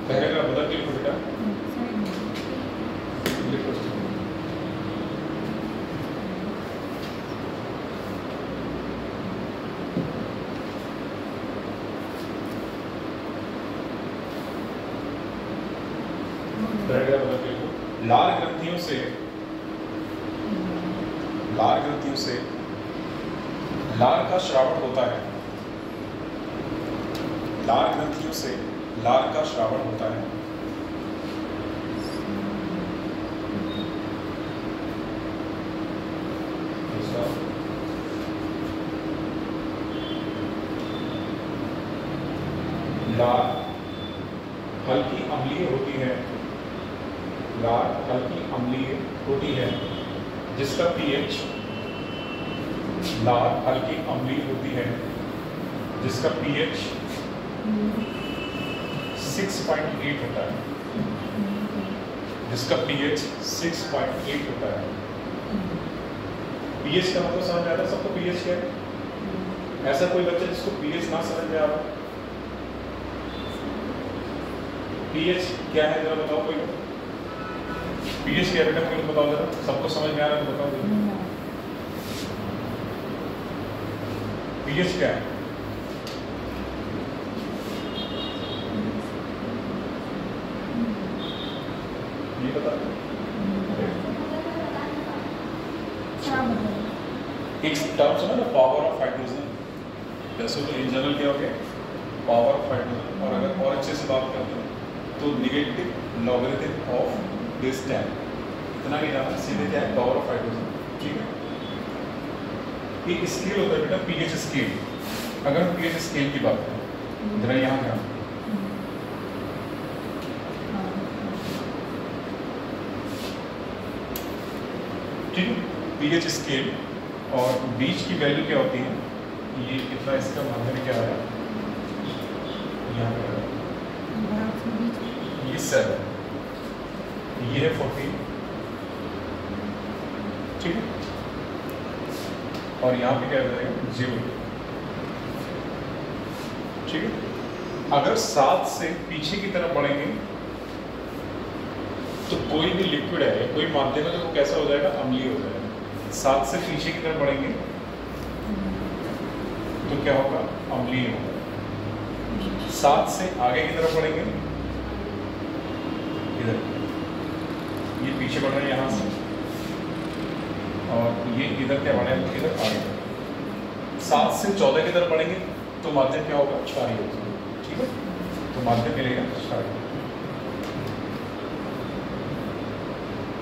पहले का बदल के लिखो बेटा। पहले बदल के लिखो। लाल ग्रंथियों से लार का श्रावण होता है। लार ग्रंथियों से लार का श्रावण होता है। लार हल्की अम्लीय होती है। लार हल्की अम्लीय होती है जिसका पीएच, लार हल्की अम्लीय होती है जिसका पीएच 6.8 होता है, जिसका पीएच 6.8 होता है। पीएच का मतलब समझ आ रहा है सबको? पीएच क्या है? ऐसा कोई बच्चा जिसको पीएच ना समझ में आ रहा? पीएच क्या है जरा बताओ कोई। पीएच क्या है बेटा, कोई बताओ जरा, सबको समझ में आ रहा है तो बताओ। पीएच क्या है? ये बता। एक टर्म सुना ना, पावर ऑफ हाइड्रोजन। वैसे तो इन जनरल क्या हो गया? Power of hydrogen. और अगर और अच्छे से बात करते हैं तो negative logarithm of this tan. इतना नहीं जाना, सीधे क्या है? Power of hydrogen. ठीक है, एक स्केल होता है बेटा, पीएच स्केल। अगर हम पीएच स्केल की बात करें, जरा यहाँ क्या, ठीक है, पीएच स्केल और बीच की वैल्यू क्या होती है? ये कितना, इसका माध्यम क्या है? यहाँ पे ये 7, ये है 14। ठीक है, और यहाँ पे क्या हो जाएगा? 0। ठीक है, अगर 7 से पीछे की तरफ बढ़ेंगे तो कोई भी लिक्विड है या कोई माध्यम है तो वो कैसा हो जाएगा? अम्लीय हो जाएगा। 7 से पीछे की तरफ बढ़ेंगे तो क्या होगा? अम्लीय होगा। 7 से आगे की तरफ बढ़ेंगे, इधर ये पीछे बढ़ रहे हैं यहाँ से, और ये इधर क्या बढ़े? इधर आगे। 7 से 14 की तरफ बढ़ेंगे तो माध्यम क्या होगा? क्षारीय होगा। ठीक है, तो माध्यम मिलेगा क्षारीय।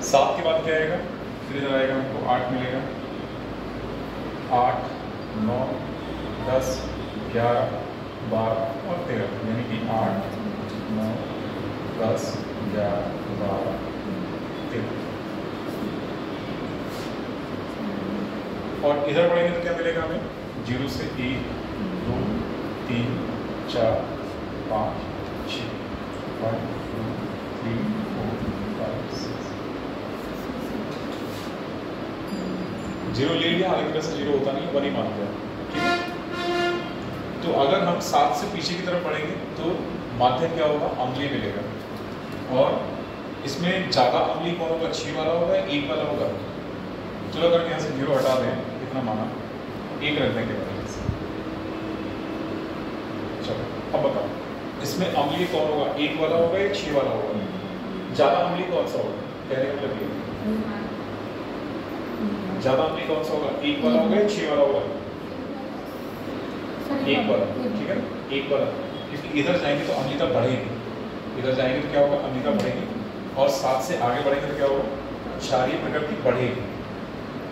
7 के बाद क्या आएगा? फिर इधर आएगा, हमको 8 मिलेगा। 8, 9, 10, 11, 12 और 13, यानी कि 8, 9, 10, 11, 12, 13। और इधर बढ़ेंगे तो क्या मिलेगा हमें? 0 से 1, 2, 3, 4, 5, 6, 1, 2, 3, 4, 5, 6। 0 ले लिया, हालांकि वैसे 0 होता नहीं, 1 ही मान लिया। ठीक है, तो अगर हम 7 से पीछे की तरफ बढ़ेंगे तो माध्यम क्या होगा? अम्लीय मिलेगा। और इसमें ज़्यादा अम्लीय कौन होगा? 6 वाला होगा या 1 वाला होगा? चलो अगर यहाँ से 0 हटा दें, कितना माना? 1 रख देंगे बराबर से। चलो अब बताओ, इसमें अम्लीय कौन होगा? 1 वाला होगा या 6 वाला होगा? ज़्यादा अम्लीय कौन सा होगा? कहने का मतलब ये ज़्यादा अम्लीय कौन सा होगा? 1 वाला होगा या 6 वाला होगा? 1 वाला, ठीक है ना, 1 वाला, क्योंकि इधर जाएंगे तो अम्लीयता बढ़ेगी, इधर जाएंगे तो क्या होगा? अम्लीयता बढ़ेगी, और 7 से आगे बढ़ेंगे तो क्या होगा? क्षारीय प्रकृति बढ़ेगी।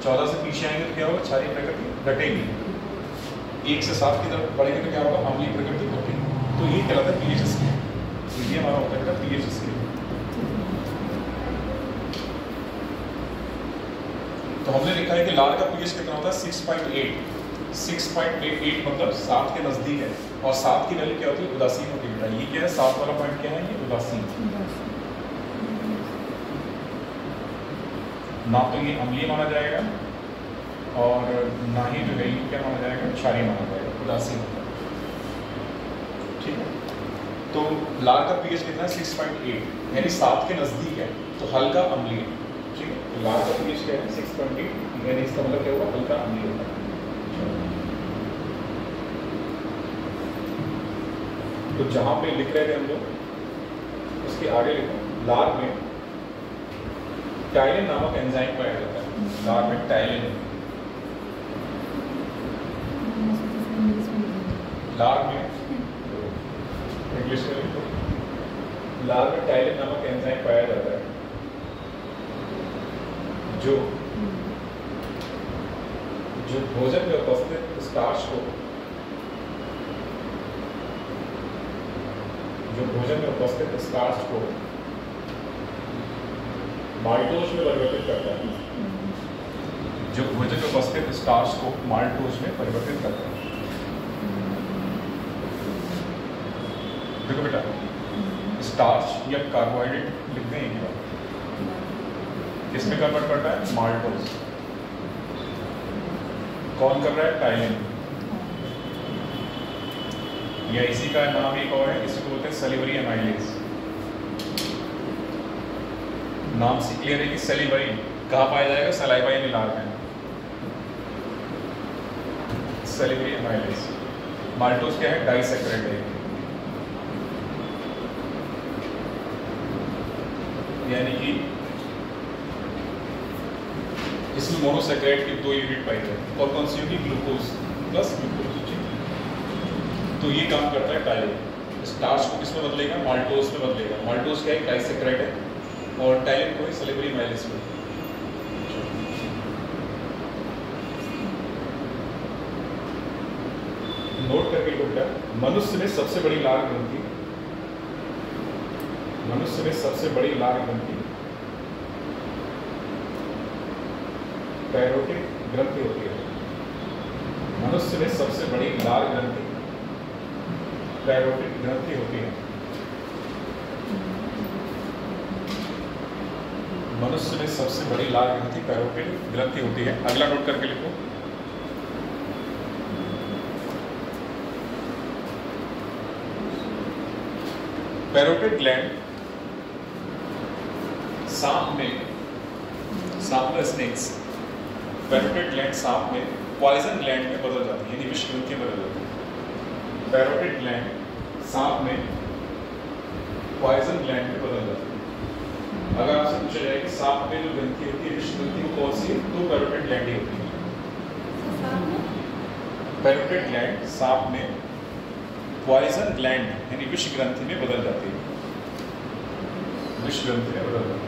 14 से पीछे आएंगे तो क्या होगा? क्षारीय प्रकृति घटेगी। 1 से 7 की तरफ बढ़ेंगे तो क्या होगा? अम्लीय प्रकृति घटेगी। तो ये कहलाता है पीएच स्केल। तो ये हमारा होता है पीएच स्केल। तो हमने लिखा है कि लाल का पीएच कितना होता है? 6.8। 6.88 मतलब 7 के नजदीक है, और 7 की वैल्यू क्या होती है? उदासीन होती है। ये क्या है? 7 वाला पॉइंट क्या है? ये उदासीन। ना तो ये अम्लीय माना जाएगा और ना ही जो है ये क्या माना जाएगा? क्षारीय माना जाएगा, उदासीन। ठीक है, तो लाल का पीएच कितना है? 6.8, यानी 7 के नजदीक है, तो हल्का अम्लीय। ठीक है, तो लाल का पीएच क्या है? 6.8, यानी इसका मतलब क्या होगा? हल्का अम्लीय होगा। तो जहां पे लिख रहे थे हम लोग, उसके आगे लिखो, लार में टाइलिन नामक एंजाइम पाया जाता है। लार में टाइलिन, लार में इंग्लिश में लिखो, लार में टाइलिन नामक एंजाइम पाया जाता है, जो भोजन में उपस्थित स्टार्च को माल्टोज में परिवर्तित करता है। जो भोजन में उपस्थित स्टार्च को माल्टोज में परिवर्तित करता है। देखो बेटा, स्टार्च या कार्बोहाइड्रेट लिखते हैं एक बार, किसमें कन्वर्ट करता है? माल्टोज। कौन कर रहा है? टाइलिन। या इसी का नाम एक और है, इसी को बोलते हैं सलिवरी एमाइलेज। नाम से क्लियर है कि सलिवरी कहाँ पाया जाएगा? सलाइवा यानी लार में। Salivary amylase. माल्टोज क्या है? डाइसैकराइड है, यानी कि इसमें मोनोसैकराइड की 2 यूनिट पाई जाए, और कौन सी होगी? Glucose plus glucose. तो ये काम करता है टाइलिन। स्टार्च को किसमें बदलेगा? माल्टोज में बदलेगा। माल्टोज क्या है? डाइसैकराइड है, और टाइलिन को सलिवरी एमाइलेज में। नोट करके लो बेटा, मनुष्य में सबसे बड़ी लार ग्रंथि, पैरोटिड ग्रंथि होती है। मनुष्य में सबसे बड़ी लार ग्रंथि पैरोटिड ग्रंथि होती है। मनुष्य में सबसे बड़ी लार ग्रंथि पैरोटिड ग्रंथि होती है। अगला नोट करके लिखो, पैरोटिड ग्लैंड सांप में स्नेक्स, पैरोटिड ग्लैंड सांप में पॉइजन ग्लैंड में बदल जाती है, यानी विष ग्रंथि में बदल जाती है। पैरोटिड ग्लैंड सांप में पॉइजन ग्लैंड में बदल जाती है। अगर आपसे पूछा जाए कि सांप में जो ग्रंथि होती है, विष ग्रंथि वो कौन सी है? तो पैरोटिड ग्लैंड ही होती है। पैरोटिड ग्लैंड सांप में पॉइजन ग्लैंड यानी विष ग्रंथि में बदल जाती है, विष ग्रंथि में बदल जाती है।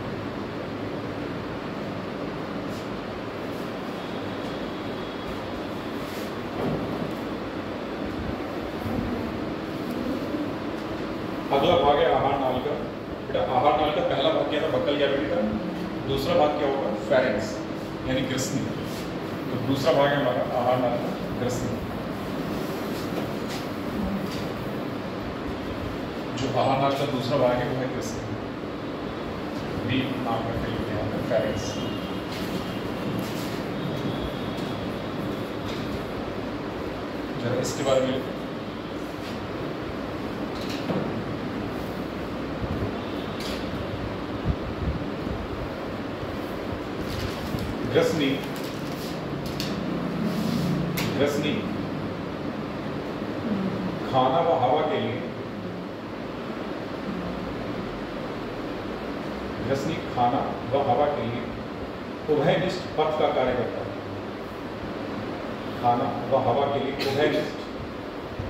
अगला भाग है आहार नाल का। बेटा आहार नाल का पहला भाग क्या था? बक्कल कैविटी था। दूसरा भाग क्या होगा? फेरिंक्स यानी ग्रसनी। तो दूसरा भाग है हमारा आहार नाल का ग्रसनी। जो आहार नाल का दूसरा भाग है वो है ग्रसनी, बी नाम करके लिखते हैं फेरिंक्स। जरा इसके बारे में ग्रसनी खाना व हवा के लिए, ग्रसनी खाना व हवा के लिए उभयनिष्ठ पथ का कार्य करता है। खाना व हवा के लिए उभयनिष्ठ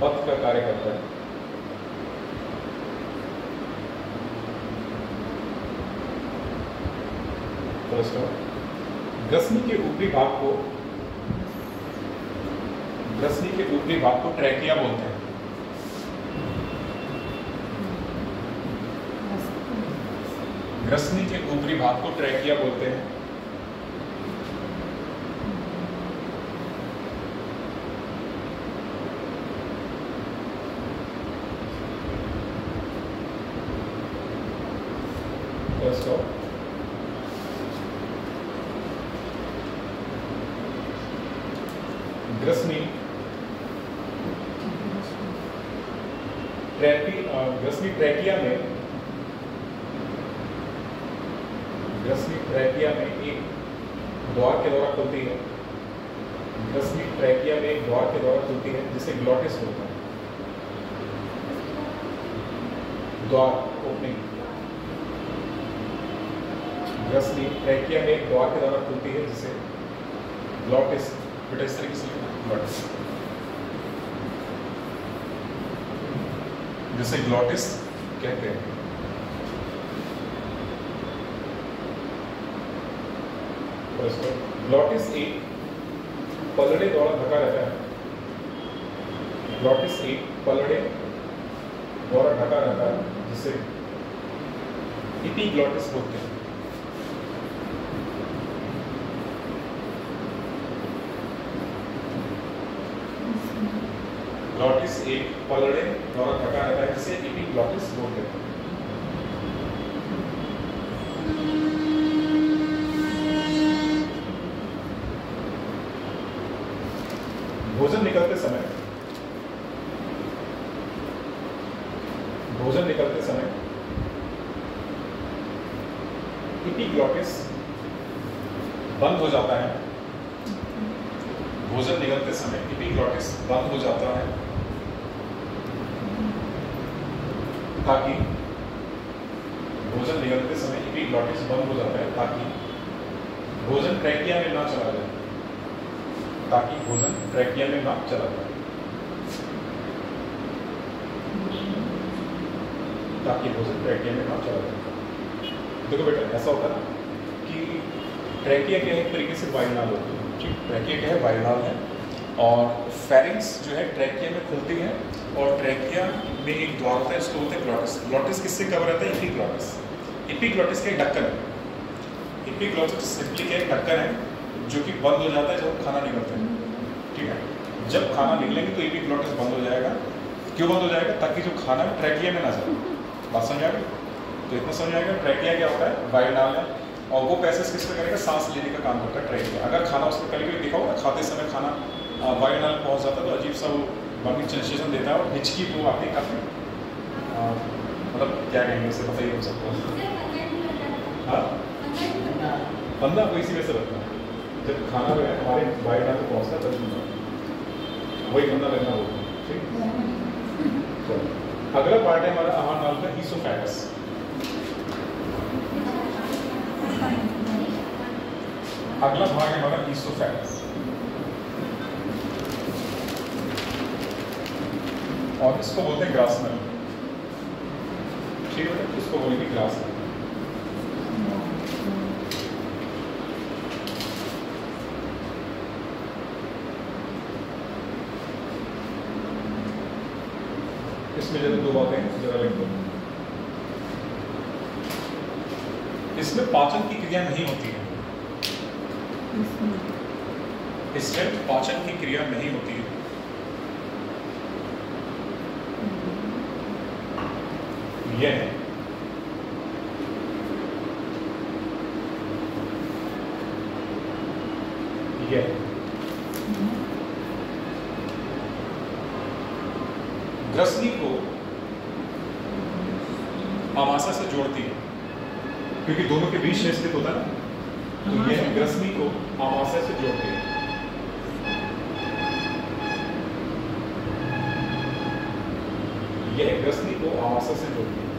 पथ का कार्य करता है। ग्रसनी के ऊपरी भाग को ट्रैकिया बोलते हैं। ग्रसनी के ऊपरी भाग को ट्रैकिया बोलते हैं। ग्रसनी ट्रैकिया में एक द्वार के द्वारा खुलती है। ग्रसनी ट्रैकिया में एक द्वार के द्वारा खुलती है जिसे ग्लॉटिस बोलते हैं। द्वार, ओपनिंग। ग्रसनी ट्रैकिया में एक द्वार के द्वारा खुलती है जिसे ग्लॉटिस, बेटा इस तरीके से लिखना, ग्लॉटिस, जिसे ग्लॉटिस कहते हैं। ग्लॉटिस एक पलड़े द्वारा ढका रहता है। ग्लॉटिस एक पलड़े द्वारा ढका रहता है जिसे एपिग्लॉटिस बोलते हैं। ग्लॉटिस एक पलड़े द्वारा ढका रहता है जिसे एपिग्लॉटिस बोलते हैं। भोजन निकलते समय एपिग्लॉटिस बंद हो जाता है। भोजन निकलते समय एपिग्लॉटिस बंद हो जाता है ताकि भोजन निकलते समय एपिग्लॉटिस बंद हो जाता है ताकि भोजन ट्रैकिया में ना चला जाए। ताकि भोजन ट्रैकिया में ना चला जाए। ताकि भोजन ट्रैकिया में ना चला जाए। देखो बेटा, ऐसा होता है ना कि ट्रैकिया क्या है, एक तरीके से वायुनाल होती है। ठीक, ट्रैकिया क्या है, वायुनाल है। और फेरिंग्स जो है ट्रैकिया में खुलती है और ट्रैकिया में एक द्वार होता है, इसको बोलते हैं ग्लॉटिस। ग्लॉटिस किससे कवर रहता है, एपिग्लॉटिस। एपिग्लॉटिस का एक ढक्कन है। एपिग्लॉटिस सिंपली क्या एक ढक्कन है जो कि बंद हो जाता है जब खाना निकलता है। ठीक है, जब खाना निकलेंगे तो एपिग्लॉटिस बंद हो जाएगा। क्यों बंद हो जाएगा, ताकि जो खाना ट्रैकिया में ना जाए। बात समझ आ गई? तो इतना समझ आएगा ट्रैकिया क्या होता है, वायुनाल है। और वो पैसेज किस पे करेगा, सांस लेने का काम करता है ट्रैकिया। अगर खाना उसमें कभी कभी देखा होगा, खाते समय खाना वायुनाल पहुँच जाता है तो अजीब सा वो बर्निंग सेंसेशन देता है और हिचकी वो आपने काफ़ी मतलब क्या कहेंगे उसे, पता ही हो सकता है। हाँ, फंदा को इसी में से रखना है। जब खाना जो है हमारे वायुनाल में पहुँचता है तभी वही फंदा लगना होता है। ठीक, तो अगला पार्ट है हमारा आहार नाल का ईसोफेगस। अगला भाग है हमारा ईसोफेगस और इसको बोलते हैं ग्रासनल। ठीक है, इसको बोलेंगे ग्रासनल। इसमें जरा दो बातें जरा लिख दो। इसमें पाचन की क्रिया नहीं होती है। इसमें पाचन की क्रिया नहीं होती है। यह ग्रसनी को आमाशय से जोड़ती है, क्योंकि दोनों के बीच में स्थित होता है। तो यह ग्रसनी को आमाशय से जोड़ती है। यह ग्रसनी को आमाशय से जोड़ती है।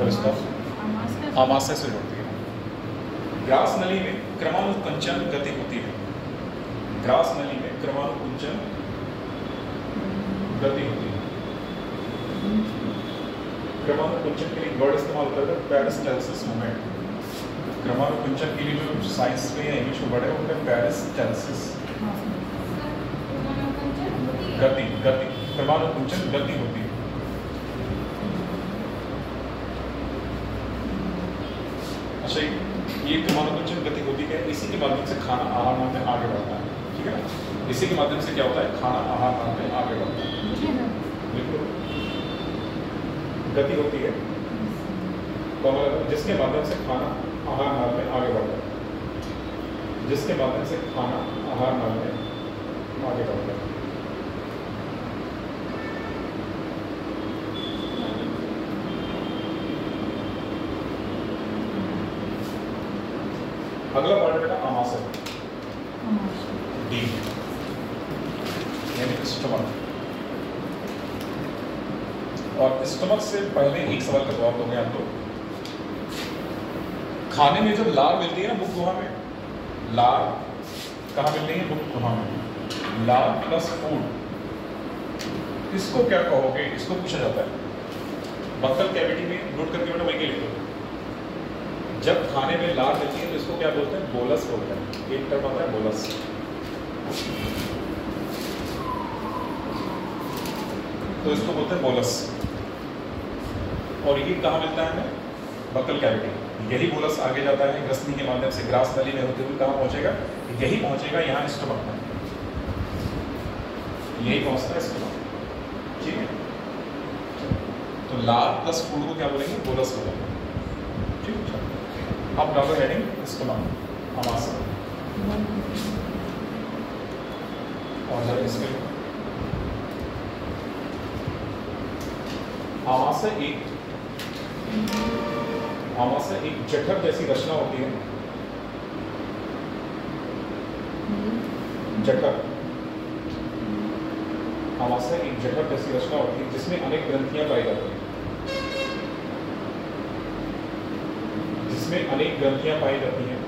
तो इसको आमाशय से जोड़ती है। ग्रास नली में क्रमानुकुंचन गति होती है। ग्रास नली में क्रमानुकुंचन गति होती है। क्रमानुकुंचन के लिए वर्ड इस्तेमाल होता है पेरिस्टाल्सिस मूवमेंट। क्रमानुकुंचन के लिए जो साइंस में या इंग्लिश में वर्ड है वो है पेरिस्टाल्सिस, गति। गति क्रमानुकुंचन गति होती है। अच्छा, ये क्रमानुकुंचन गति होती है, इसी के माध्यम से खाना आहार नाल में आगे बढ़ता है। ठीक है ना, इसी के माध्यम से क्या होता है, खाना आहार नाल में आगे बढ़ता है। बिल्कुल गति होती है जिसके माध्यम से खाना आहार नाल में आगे बढ़ता है। जिसके माध्यम से खाना आहार नाल में आगे बढ़ता है। अगला पार्ट बेटा आमाशय, डी यानी स्टमक। और स्टमक से पहले एक सवाल का जवाब दोगे आप लोग। खाने में जब लार मिलती है ना मुख गुहा में, लार कहाँ मिल रही है, मुख गुहा में। लार प्लस फूड, इसको क्या कहोगे, इसको पूछा जाता है बक्कल कैविटी में। नोट करके बेटा वही के लिखो। जब खाने में लार मिलती है तो इसको क्या बोलते हैं, बोलस बोलते हैं। एक टर्म आता है बोलस। तो इसको बोलते हैं बोलस। और ये कहाँ मिलता है हमें, बक्कल कैविटी। यही बोलस आगे जाता है ग्रसनी के माध्यम से ग्रास नली में होते हुए कहाँ पहुंचेगा, यही पहुंचेगा यहाँ स्टमक में। यही पहुंचता है स्टमक। ठीक है, तो लार प्लस फूड को क्या बोलेंगे, बोलस बोलेंगे। ठीक है, अब डालो हेडिंग स्टमक, आमाशय। और जब इसमें आमाशय एक जठर जैसी रचना होती है। जठर, आमाशय एक जठर जैसी रचना होती है जिसमें अनेक ग्रंथियां पाई जाती हैं। जिसमें अनेक ग्रंथियां पाई जाती हैं,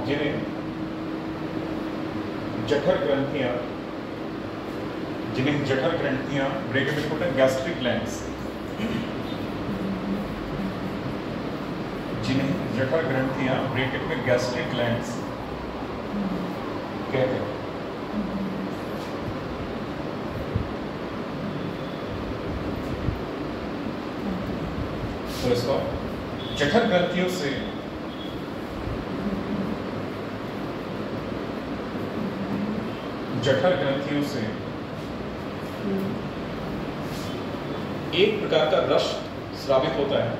जिन्हें जठर ग्रंथियां, ब्रेकेट में होता है गैस्ट्रिक ग्लैंड्स। जिन्हें जठर ग्रंथियां ब्रेकेट में गैस्ट्रिक ग्लैंड्स कहते हैं। तो इसको जठर ग्रंथियों से एक प्रकार का रस स्रावित होता है।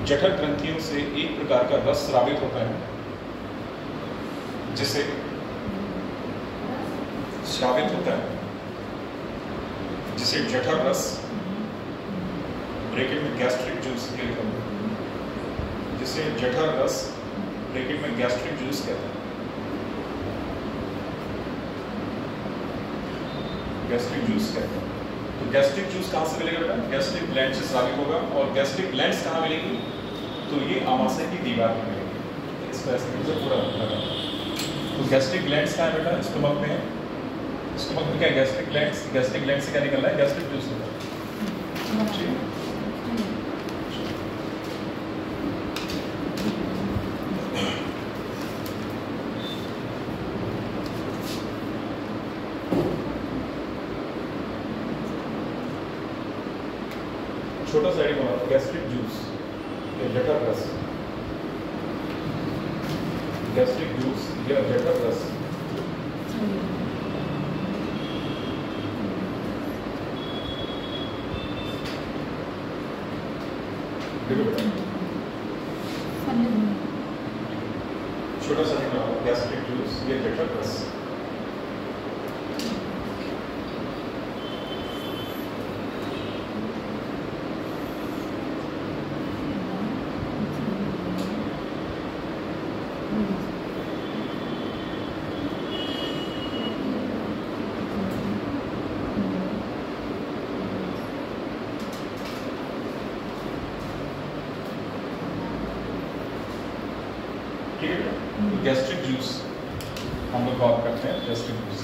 जठर ग्रंथियों से एक प्रकार का रस स्रावित होता है जिसे जठर रस, ब्रैकेट में गैस्ट्रिक जूस के लिखा हुआ, जिसे जठर रस ब्रैकेट में गैस्ट्रिक जूस कहते हैं। गैस्ट्रिक जूस कहते हैं। तो गैस्ट्रिक जूस कहाँ से मिलेगा बेटा, गैस्ट्रिक ग्लैंड से स्रावित होगा। और गैस्ट्रिक ग्लैंड्स कहाँ मिलेगी, तो ये आमाशय की दीवार में मिलेगी। इसको ऐसे पूरा लगा। तो गैस्ट्रिक ग्लैंड्स कहाँ है बेटा, स्टमक में है। स्टमक में क्या है, गैस्ट्रिक ग्लैंड्स। गैस्ट्रिक ग्लैंड से क्या निकल रहा है, गैस्ट्रिक जूस निकल रहा है। ठीक है, छोटा सा आइडिया बना, गैस्ट्रिक जूस या जठर रस। गैस्ट्रिक जूस या जठर रस छोटा सा बना, गैस्ट्रिक जूस या जठर रस। ठीक है बेटा। गैस्ट्रिक जूस हम लोग बात करते हैं, गैस्ट्रिक जूस।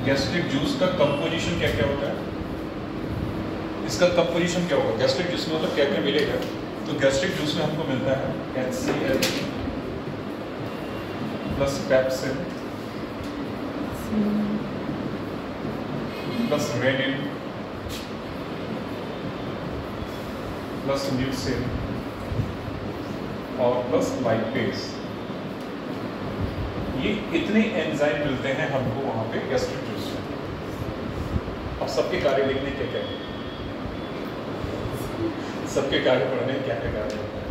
गैस्ट्रिक जूस का कंपोजिशन क्या क्या होता है, इसका कंपोजिशन क्या होगा, गैस्ट्रिक जूस में मतलब क्या क्या मिलेगा। तो गैस्ट्रिक जूस में हमको मिलता है HCl plus pepsin plus rennin plus mucin और प्लस लाइपेज। ये इतने एंजाइम मिलते हैं हमको वहां पे गैस्ट्रिक जूस में। अब सबके कार्य लिखने क्या क्या है, सबके कार्य पढ़ने क्या क्या कार्य होता है।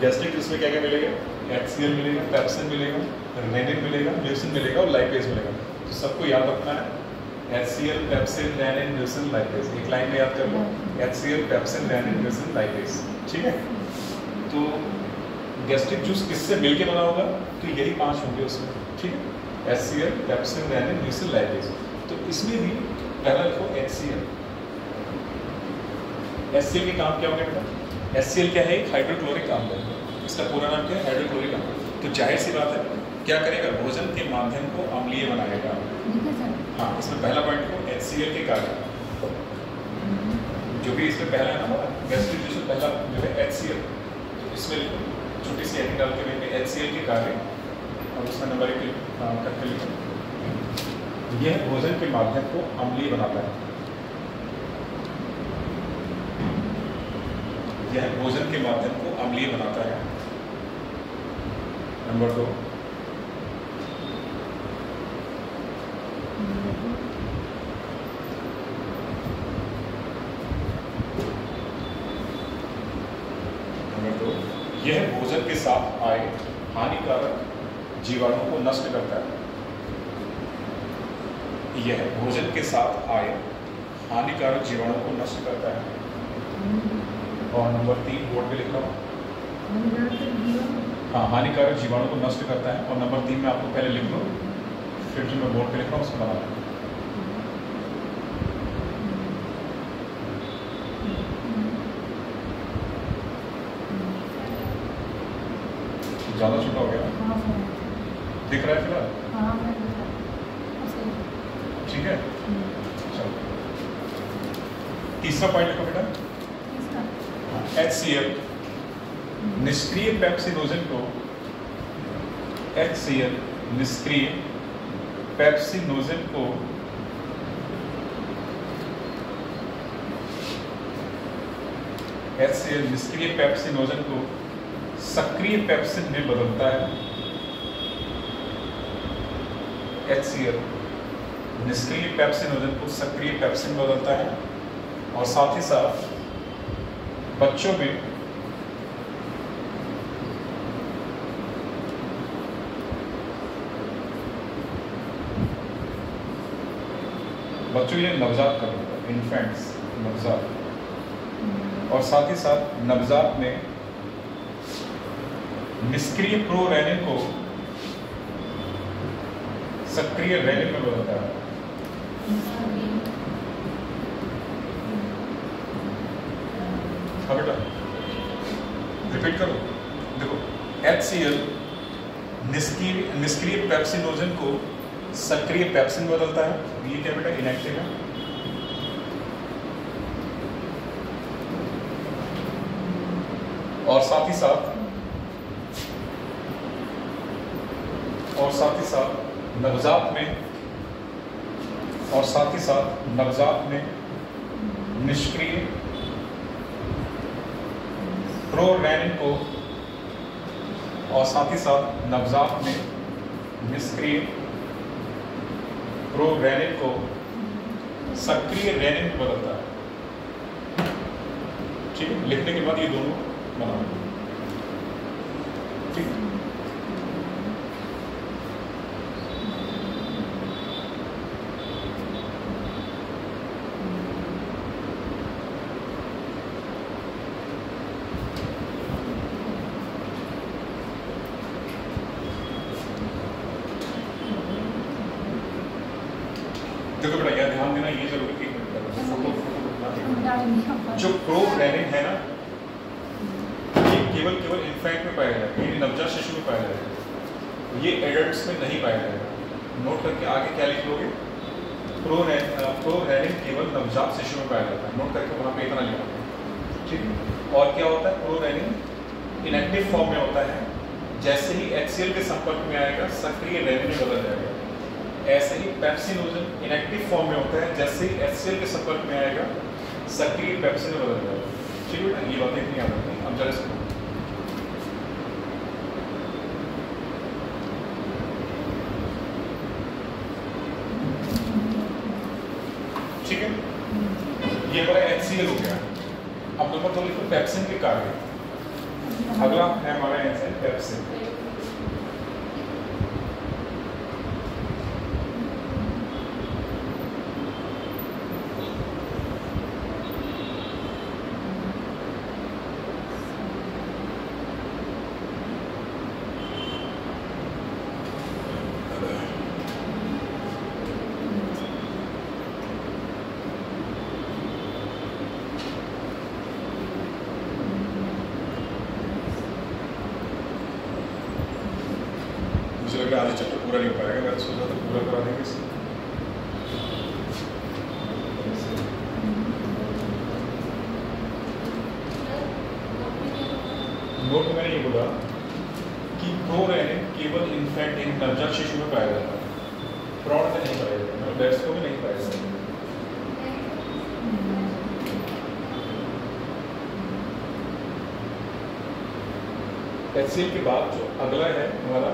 गैस्ट्रिक जूस में क्या क्या मिलेगा, HCl मिलेगा, पेप्सिन मिलेगा, रेनिन मिलेगा, म्यूसिन मिलेगा और लाइपेज मिलेगा। तो सबको याद रखना है, HCl, pepsin, rennin, mucin, lipase. एक लाइन में याद कर लो, HCl, pepsin, rennin, mucin, lipase. ठीक है। तो गैस्ट्रिक जूस किससे मिलके बना होगा, तो यही 5 होंगे उसमें। ठीक है, HCl, pepsin, rennin, mucin, lipase. तो इसमें भी पहला लिखो HCl। HCl के काम क्या होंगे बेटा, HCl क्या है, एक हाइड्रोक्लोरिक अम्ल है। इसका पूरा नाम क्या है, हाइड्रोक्लोरिक अम्ल। तो जाहिर सी बात है, क्या करेगा, भोजन के माध्यम को अम्लीय बनाएगा। हाँ, इसमें पहला पॉइंट को HCl के कारण, जो भी इसमें पहला है ना, गैस्ट्रिक जूस में पहला जो है HCl, तो इसमें छोटी सी हेडिंग डाल के HCl के कार्य और उसमें नंबर 1 करके लिखो। यह भोजन के माध्यम को अम्लीय बनाता है, यह भोजन के माध्यम को अम्लीय बनाता है। नंबर 2, यह भोजन के साथ आए हानिकारक जीवाणुओं को नष्ट करता है। यह भोजन के साथ आए हानिकारक जीवाणुओं को नष्ट करता है। और नंबर 3 बोर्ड पे लिख रहा हूँ, हाँ, हानिकारक जीवाणु को नष्ट करता है। और नंबर 3 में आपको पहले लिख लो, फिर जो मैं बोर्ड पे लिख रहा हूँ उसको बना लो। ज़्यादा छोटा हो गया, दिख रहा है फिलहाल? ठीक है, चलो तीसरा पॉइंट लिखो बेटा, HCl निष्क्रिय पेप्सिनोजन को, HCl निष्क्रिय पेप्सिनोजन को HCl निष्क्रिय पेप्सिनोजन को सक्रिय पेप्सिन में बदलता है। HCl निष्क्रिय पेप्सिनोजन को सक्रिय पेप्सिन बदलता है। और साथ ही साथ बच्चों में ये नवजात कर रहे हैं, इन्फेंट्स, नवजात। और साथ ही साथ नवजात में निष्क्रिय प्रोरेनिन को सक्रिय रेनिन में बदलता है। हाँ बेटा, रिपीट करो, देखो HCl निष्क्रिय पेप्सिनोजन को सक्रिय पेप्सिन बदलता है। ये क्या बेटा, इनएक्टिव है। और साथ ही साथ नवजात में निष्क्रिय प्रोरेनिन को, और साथ ही साथ नवजात में निष्क्रिय प्रोरेनिन को सक्रिय रेनिन में बदलता है। ठीक है, लिखने के बाद ये दोनों बनाओ। ठीक है, देखो बेटा, याद ध्यान देना ये जरूरी कि डालेंगे जो प्रोरेनिन है ना, ये केवल इन्फेंट में पाया जाएगा, ये नवजात शिशु में पाया जाएगा, ये एडल्ट्स में नहीं पाया जाएगा। नोट करके आगे क्या लिख लोगे, प्रोरेनिन केवल नवजात शिशु में पाया जाता है। नोट करके वहाँ पे इतना लिखा है, ठीक है। और क्या होता है, प्रोरेनिन इनएक्टिव फॉर्म में होता है, जैसे ही HCl के संपर्क में आएगा सक्रिय रेनिन में बदल जाएगा। ऐसे ही पेप्सिनोजन इनएक्टिव फॉर्म में होता है, जैसे ही HCl के संपर्क में आएगा सक्रिय पेप्सिन में बदल जाएगा। ठीक है बेटा, ये बातें इतनी याद रखनी। अब जरा इसको ठीक है, ये हमारा HCl हो गया। अब नंबर 2 लिखो पेप्सिन के कार्य। अगला है हमारा एंजाइम पेप्सिन। मुझे लग रहा है आधे चैप्टर पूरा नहीं हो पाएगा, मैं सोचा था पूरा करा देंगे इसे। नोट में मैंने ये बोला कि प्रोरेनिन केवल इन्फेंट इन नवजात शिशु में पाया जाता है, प्रौढ़ में नहीं पाया जाता, मतलब वयस्कों में नहीं पाया जाता। HCl के बाद जो अगला है हमारा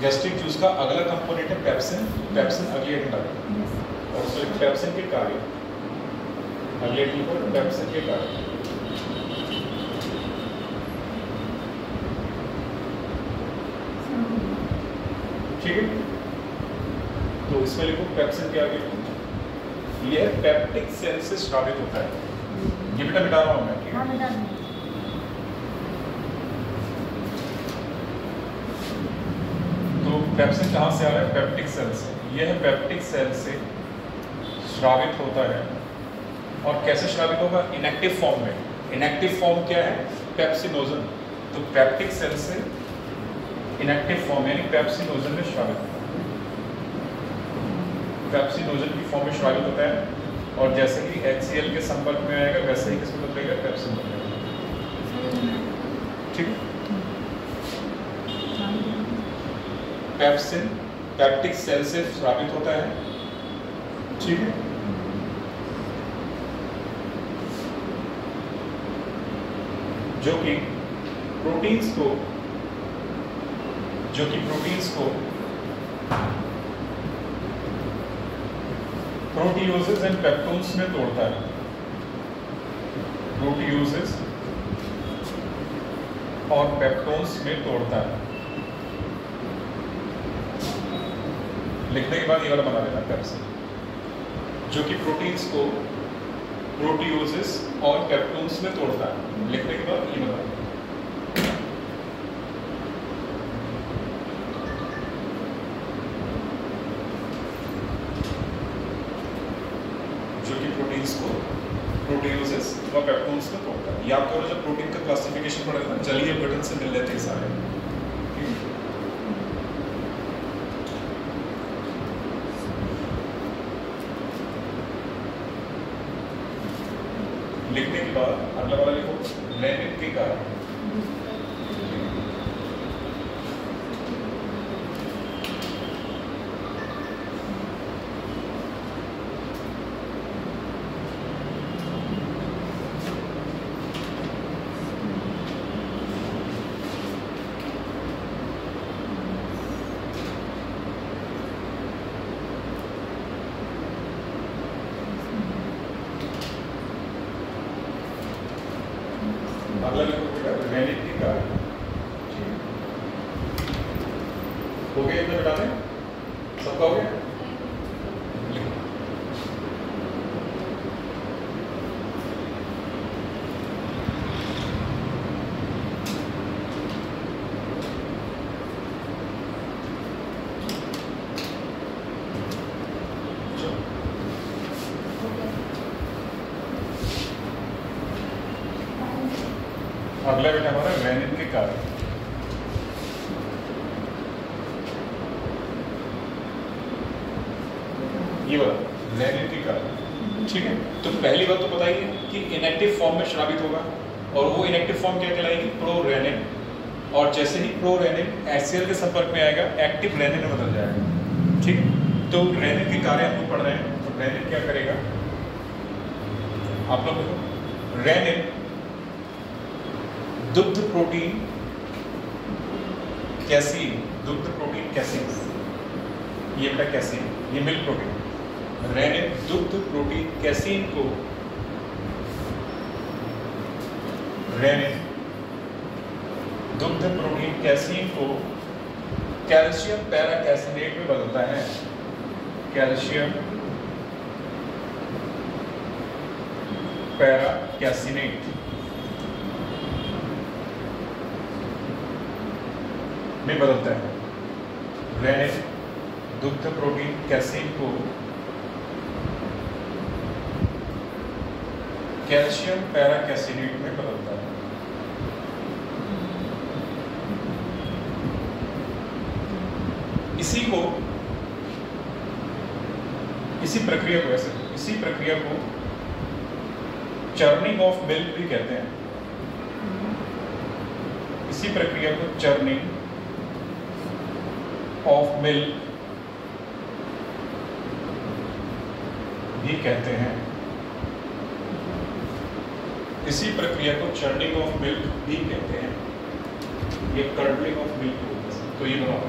गैस्ट्रिक जूस का अगला कंपोनेंट है पेप्सिन। पेप्सिन अगली एडिट आएगा और उसमें पेप्सिन के कार्य, अगली एडिट पर पेप्सिन के कार्य। ठीक है, तो इसमें लिखो पेप्सिन के आगे ये पेप्टिक सेल से स्रावित होता है। ये बेटा मिटा रहा हूं मैं, ठीक है। पेप्सिन कहाँ से आ रहा है, पेप्टिक सेल से। यह पेप्टिक सेल से स्रावित होता है। और कैसे स्रावित होगा, इनएक्टिव फॉर्म में। इनएक्टिव फॉर्म क्या है, पेप्सिनोजन। तो पेप्टिक सेल से इनएक्टिव फॉर्म यानी पेप्सिनोजन में स्रावित होता है, पेप्सिनोजन की फॉर्म में स्रावित होता है। और जैसे ही HCl के संपर्क में आएगा वैसे ही किसमें बदलेगा, पेप्सिन बदलेगा। ठीक है, पेप्सिन पेप्टिक सेल से स्रावित होता है। ठीक है, जो कि प्रोटीन्स को प्रोटियोसेस एंड पेप्टोन्स में तोड़ता है। प्रोटियोसेस और पेप्टोन्स में तोड़ता है। लिखने के बाद ये वाला बना देना पेप्सिन, जो कि प्रोटीन्स को प्रोटियोसिस और पेप्टोन्स में तोड़ता है। लिखने के बाद ये बना देना, जो कि प्रोटीन्स को प्रोटियोसिस और पेप्टोन्स में तोड़ता है। ये आपको जब प्रोटीन का क्लासिफिकेशन पढ़ेगा ना, जलीय बटन से मिल लेते हैं सारे। लिखने के बाद अगला वाला लिखो, रेनिन के कारण। अगला लिखो बेटा, रेनिन के कारण। हो गया इतना बेटा में सबका हो गया। अगला बेटा हमारा रेनिन के कार्य। ये वाला रेनिन के कार्य, ठीक है। तो पहली बात तो बताइए कि इनएक्टिव फॉर्म में श्रावित होगा, और वो इनएक्टिव फॉर्म क्या कहलाएगी? प्रोरेनिन। और जैसे ही प्रोरेनिन HCl के संपर्क में आएगा, एक्टिव रेनिन में बदल जाएगा, ठीक है। तो रेनिन के कार्य हम लोग पढ़ रहे हैं। तो रेनिन क्या करेगा? आप लोग देखो, रेनिन दुग्ध प्रोटीन कैसीन, दुग्ध प्रोटीन कैसीन, ये बेटा कैसीन, ये मिल्क प्रोटीन। रेनिन दुग्ध प्रोटीन कैसीन को, रेनिन दुग्ध प्रोटीन कैसीन को कैल्शियम पैराकैसिनेट में बदलता है। कैल्शियम पैराकैसिनेट में बदलता है। रेनिन दुग्ध प्रोटीन कैसीन को कैल्शियम पैराकैसिनेट में बदलता है। इसी प्रक्रिया को इसी प्रक्रिया को चर्निंग ऑफ मिल्क भी कहते हैं। इसी प्रक्रिया को चर्निंग ऑफ मिल्क भी कहते हैं। इसी प्रक्रिया को चर्निंग ऑफ मिल्क भी कहते हैं। ये कर्डलिंग ऑफ मिल्क होता है। तो ये बनाओ,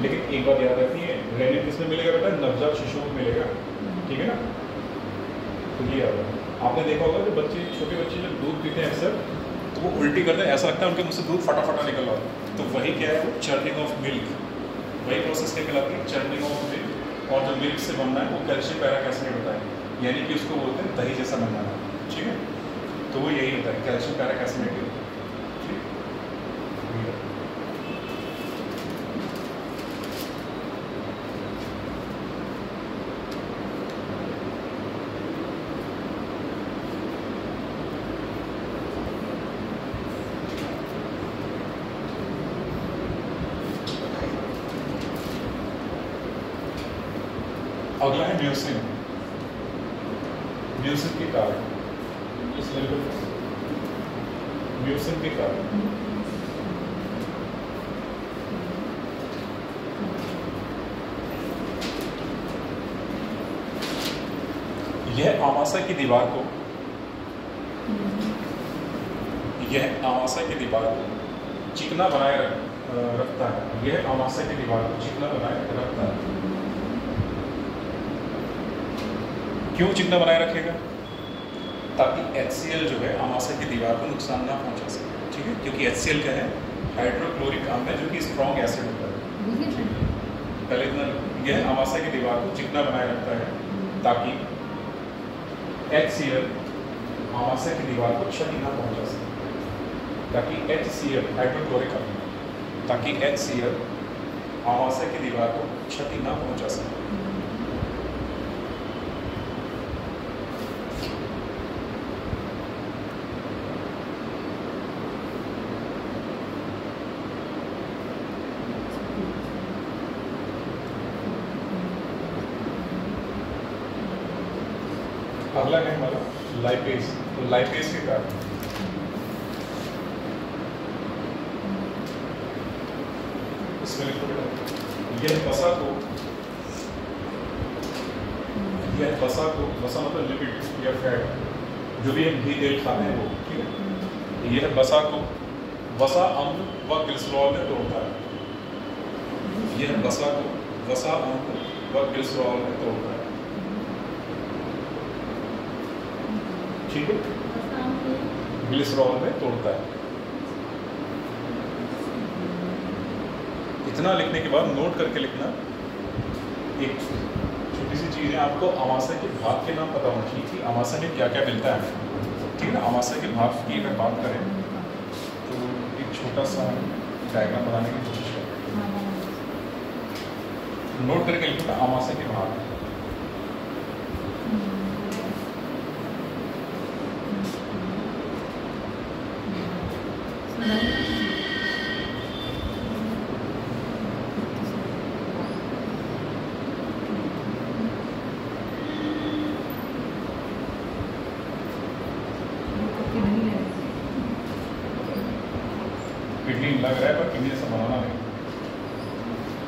लेकिन एक बात याद रखनी है, रेनिन किसमें मिलेगा बेटा? नवजात शिशुओं में मिलेगा, ठीक है ना। तो ये याद रखना। आपने देखा होगा कि बच्चे, छोटे बच्चे जब दूध पीते हैं अक्सर, तो वो उल्टी करते हैं, ऐसा लगता है उनके मुंह से दूध फटाफटा निकल रहा है। तो वही क्या है? वो चर्निंग ऑफ मिल्क, वही प्रोसेस क्या कहलाती है? Churning of milk. और जो मिल्क से बनना है वो कैल्शियम पैराकैसिनेट होता है, यानी कि उसको बोलते हैं दही जैसा बन जाना, ठीक है। तो वो यही होता है, कैल्शियम पैराकैसिनेट। अगला है म्यूसिन। म्यूसिन के कारण, म्यूसिन के कारण यह आमाशय की दीवार को, यह आमाशय की दीवार को चिकना बनाए रखता है। यह आमाशय की दीवार को चिकना बनाए रखता है। क्यों चिकना बनाए रखेगा? ताकि HCl जो है आमाशय की दीवार को नुकसान ना पहुंचा सके, ठीक है। क्योंकि HCl क्या है? हाइड्रोक्लोरिक अम्ल है, जो कि स्ट्रॉन्ग एसिड होता है। पहले इतना, यह आमाशय की दीवार को चिकना बनाए रखता है ताकि HCl आमाशय की दीवार को क्षति ना पहुंचा सके। ताकि HCl हाइड्रोक्लोरिक अम्ल, ताकि HCl आमाशय की दीवार को क्षति ना पहुंचा सके। अगला है हमारा लाइपेज। तो लाइपेज के कारण इसमें लिखो बेटा, यह वसा को, वसा मतलब लिपिड या फैट, जो भी हम घी तेल खाते हैं वो, ठीक है। यह वसा को वसा अम्ल व ग्लिसरॉल में तोड़ता है। यह वसा को वसा अम्ल व ग्लिसरॉल में तोड़ता है, ठीक है। ग्लिसरॉल में तोड़ता है। इतना लिखने के बाद नोट करके लिखना, एक छोटी सी चीज़ है, आपको आमाशय के भाग के नाम पता होना चाहिए कि आमाशय में क्या क्या मिलता है, ठीक है ना। आमाशय के भाग की अगर बात करें तो एक छोटा सा डायग्राम बनाने की कोशिश करें। नोट करके लिखो ना आमाशय के भाग। किडनी लग रहा है पर किडनी से बनाना नहीं।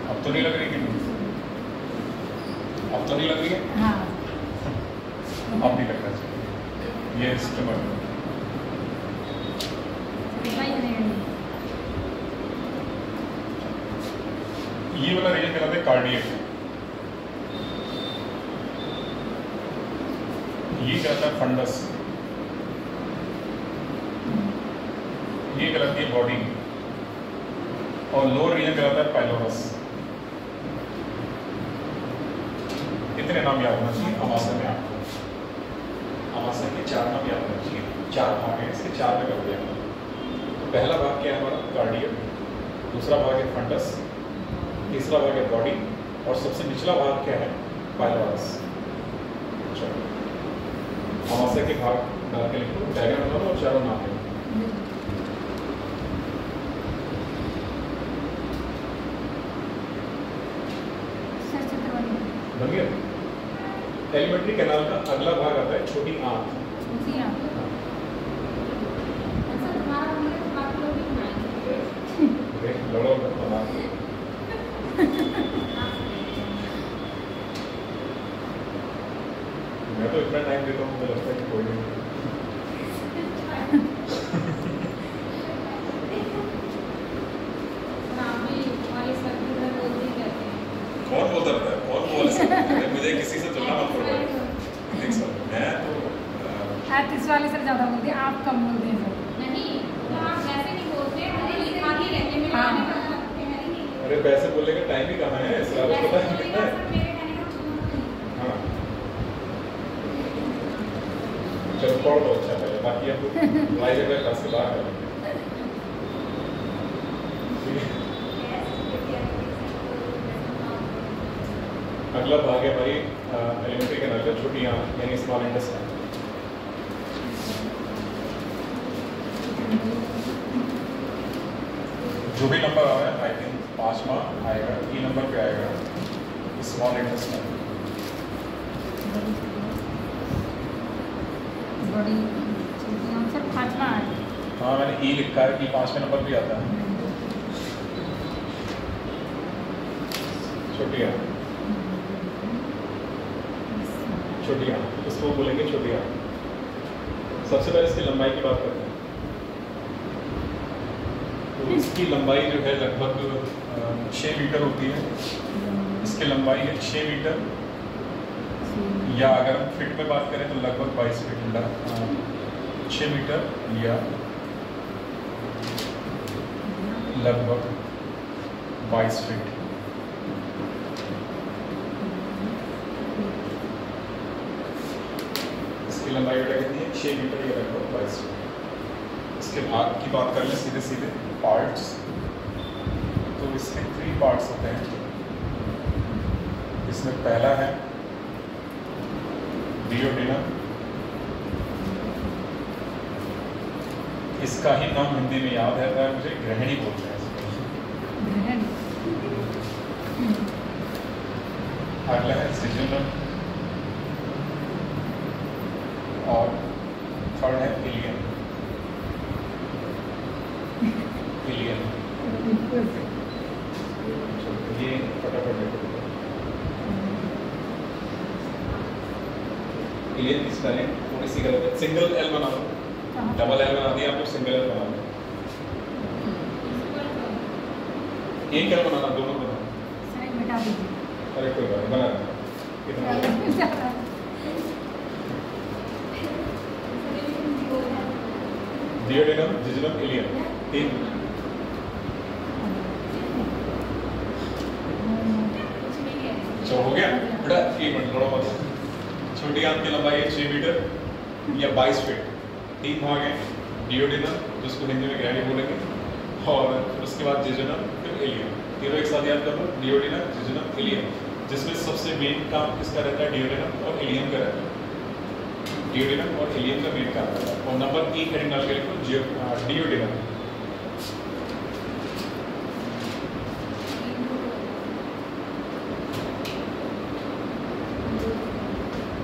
अब तो नहीं लग रही किडनी, अब तो नहीं लग रही है। हाँ अब नहीं लगना चाहिए। ये स्टमक ये वाला रीजन कहलाता है कार्डियक। ये कहलाता है फंडस। ये कहलाती है बॉडी और लोअर रीजन कहलाता है पाइलोरस। इतने नाम याद होना चाहिए आमाशय में आपको। आमाशय के 4 नाम याद होना चाहिए। 4 भाग हैं, इसके 4 में कर दिया। तो पहला भाग क्या है हमारा कार्डियक, दूसरा भाग है फंडस, तीसरा भाग है बॉडी और सबसे निचला भाग क्या है पाइलोरस। चलो आमाशय के भाग डाल के लिखो, डायग्राम बनाओ और 4 नाम लिखो। बन गया। एलिमेंट्री कैनाल का अगला भाग आता है छोटी आंत। लड़ो बना मैं तो इतना टाइम देता हूँ, मुझे लगता है कि कोई नहीं। कौन बोलता रहता है, कौन बोल सकता है? मुझे किसी से तुलना मत करो। देख सर मैं तो 30 वाले सर ज़्यादा बोलते हैं, आप कम बोलते हैं सर। नहीं तो आप वैसे नहीं बोलते, मुझे लिखा ही रहते हैं। हाँ। अरे पैसे बोलने का टाइम ही कहाँ है, सिलेबस पता है कितना है। हाँ चलो पढ़ लो अच्छा पहले, बाकी आप लाई जगह क्लास के बाहर करेंगे। अगला भाग है हमारी एलिमेंट्री कैनाल का छोटी आंत यानी स्मॉल इंटेस्टाइन। जो भी नंबर आ रहा है आई थिंक 5वां आएगा, ई नंबर पे आएगा स्मॉल इंटेस्टाइन। बड़ी सर 5वां है। हाँ मैंने ई लिखा है कि 5वें नंबर पे आता है। छोटी आंत, छोटी आंत इसको बोलेंगे छोटी आंत। सबसे पहले इसकी लंबाई की बात करते हैं। तो इसकी लंबाई जो है लगभग 6 मीटर होती है। इसकी लंबाई है 6 मीटर, या अगर हम फिट में बात करें तो लगभग 22 फीट। 6 मीटर या लगभग 22 फीट। इसकी लंबाई बेटा कितनी है? 6 मीटर या लगभग 22 फीट। इसके भाग की बात कर लें सीधे सीधे पार्ट्स, तो इसके 3 पार्ट्स होते हैं। इसमें पहला है डियोडेनम। इसका ही नाम हिंदी में याद है पर मुझे ग्रहणी बोलते हैं। अगला है जिजुनम और थर्ड है इलियम। इलियम ये फटाफट देखो। इलियन की स्पेलिंग थोड़ी सी गलत है। सिंगल एल बना लो, डबल एल बना दिया आपको, सिंगल एल बना लो। एक एल बनाना, दोनों बनाना। सर मिटा दीजिए। अरे कोई बात नहीं, बना देना। कितना डियोडेनम, जिजुनम, इलियम 3। तो हो गया बेटा, 1 मिनट थोड़ा बहुत। छोटी आंत की लंबाई है 6 मीटर या 22 फीट। 3 भाग हैं, डियोडेनम जिसको हिंदी में ग्रहणी बोलेंगे, और उसके बाद जिजुनम, फिर इलियम। तीनों एक साथ याद कर लो, डियोडेनम, जेजुनम, इलियम, जिसमें सबसे मेन काम किसका रहता है? डियोडेनम और इलियम का रहता है। डियोडेनम और इलियम का मेन काम रहता है। और नंबर ई हेडिंग डाल के लिखो डियोडेनम।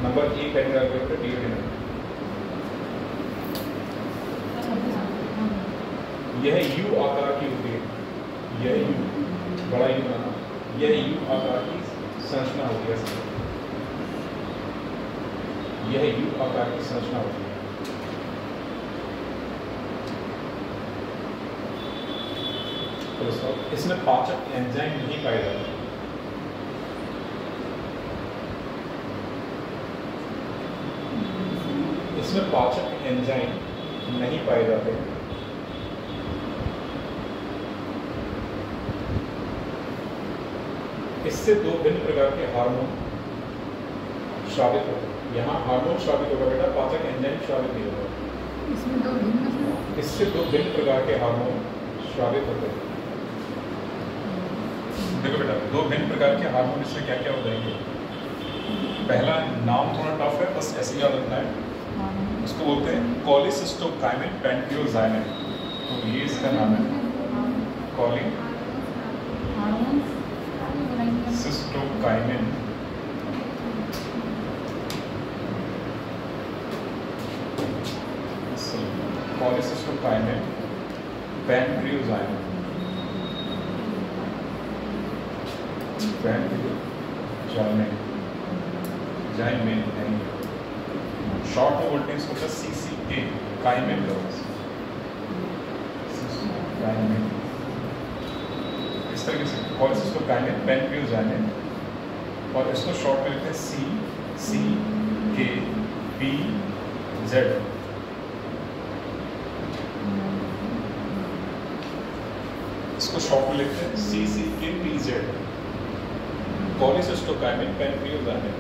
नंबर ई हेडिंग डाल के लिखो डियोडेनम। यह यू आकार की होती है, यह यू बड़ा यू बनाना, यह यू आकार की संरचना होती है, यह यू आकार की संरचना होती है। तो इसमें पाचक एंजाइम नहीं पाए जाते। इसमें पाचक एंजाइम नहीं पाए जाते। इससे दो भिन्न प्रकार के हार्मोन श्रावित होते हैं। यहाँ हार्मोन श्रावित होगा बेटा, पाचक एंजाइम श्रावित नहीं होगा। इसमें दो भिन्न, इससे दो भिन्न प्रकार के हार्मोन श्रावित होते हैं। देखो बेटा, दो भिन्न प्रकार के हार्मोन इसमें क्या क्या हो जाएंगे? पहला नाम थोड़ा टफ है, बस ऐसे याद रखना है। इसको बोलते हैं कोलिसिस्टोकाइनिन पेंटियोजाइनिन। तो ये इसका नाम है, कोलिसिस्टोकाइनिन कोलिसिस्टोकाइनिन पेंटियोजाइनिन। जाइमिन नहीं, शॉर्ट में बोलते हैं इसको CCK, काइमिन का, काइमिन। इस तरीके से कोलिसिस्टोकाइनिन पेंटियोजाइनिन, और इसको शॉर्ट में लिखते हैं CCKPZ। इसको शॉर्ट में लिखते हैं CCKPZ, कोलिसिस्टोकाइनिन पेंटियोजाइनिन।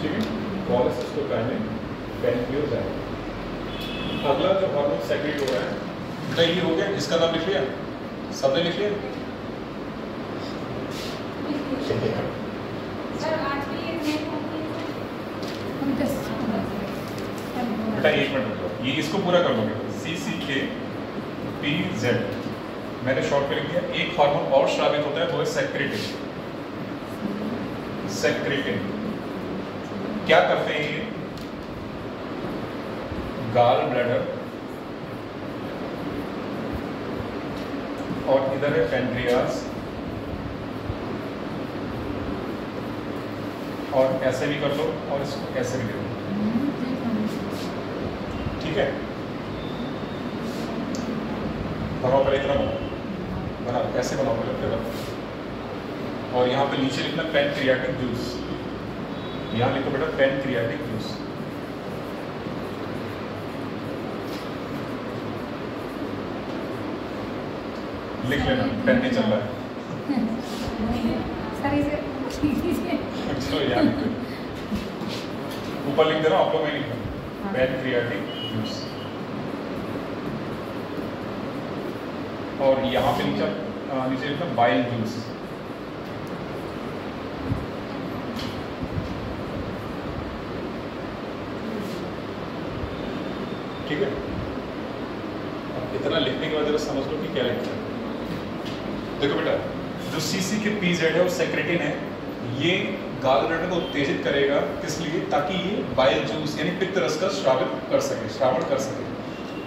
ठीक है, कोलिसिस्टोकाइनिन पेंटियोजाइनिन। अगला जो हार्मोन सेक्रेट हो रहा है बेटा, ये हो गया, इसका नाम लिख लिया, सबने लिख लिया। सर आज भी ये नहीं बेटा एक मिनट रुको, ये इसको पूरा कर लोगे। CCKPZ मैंने शॉर्ट में लिख दिया। एक हार्मोन और श्रावित होता है, वो है सेक्रेटिन। सेक्रेटिन क्या करते हैं? ये गाल ब्लैडर और इधर है पेनक्रियास, और ऐसे भी कर लो और इसको ऐसे भी कर लो। ठीक है, बनाओ पहले, इतना बनाओ, ऐसे बनाओ पहले। और यहाँ पे नीचे लिखना पेनक्रियाटिक जूस। यहाँ लिखो बेटा पेनक्रियाटिक जूस। लिख लेना, पेन नहीं चल रहा है। सर इसे चलो यार, ऊपर लिख दे रहा हूँ, आप लोग में लिखना पेनक्रियाटिक जूस। और यहाँ पे नीचे लिखना बाइल जूस। ठीक है, अब इतना लिखने के बाद जरा समझ लो कि क्या लिखना है। देखो बेटा, जो CCKPZ है वो सेक्रेटिन है। ये गाल ब्लैडर को उत्तेजित करेगा, किस लिए? ताकि ये बाइल जूस यानी पित्त रस का श्रावण कर सके।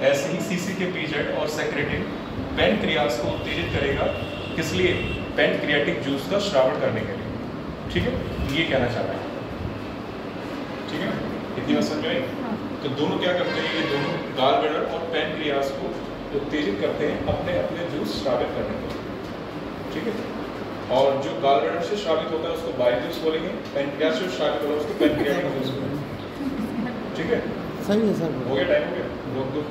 ऐसे ही CCKPZ और सेक्रेटिन पेनक्रियास को उत्तेजित करेगा, किस लिए? पेनक्रियाटिक जूस का श्रावण करने के लिए। ठीक है, ये कहना चाह रहा है। ठीक है ना, इतनी बात समझ में आई? तो दोनों क्या करते हैं? ये दोनों गाल ब्लैडर और पेनक्रियास को उत्तेजित करते हैं अपने अपने जूस श्रावित करने के लिए। ठीक है, और जो गाल ब्लैडर से श्रावित होता है उसको बाइल जूस बोलेंगे, पेनक्रियास से श्रावित होता है उसको पेनक्रियाटिक जूस बोलेंगे। ठीक है, सही है सर। हो गया, टाइम हो गया, रोक दो।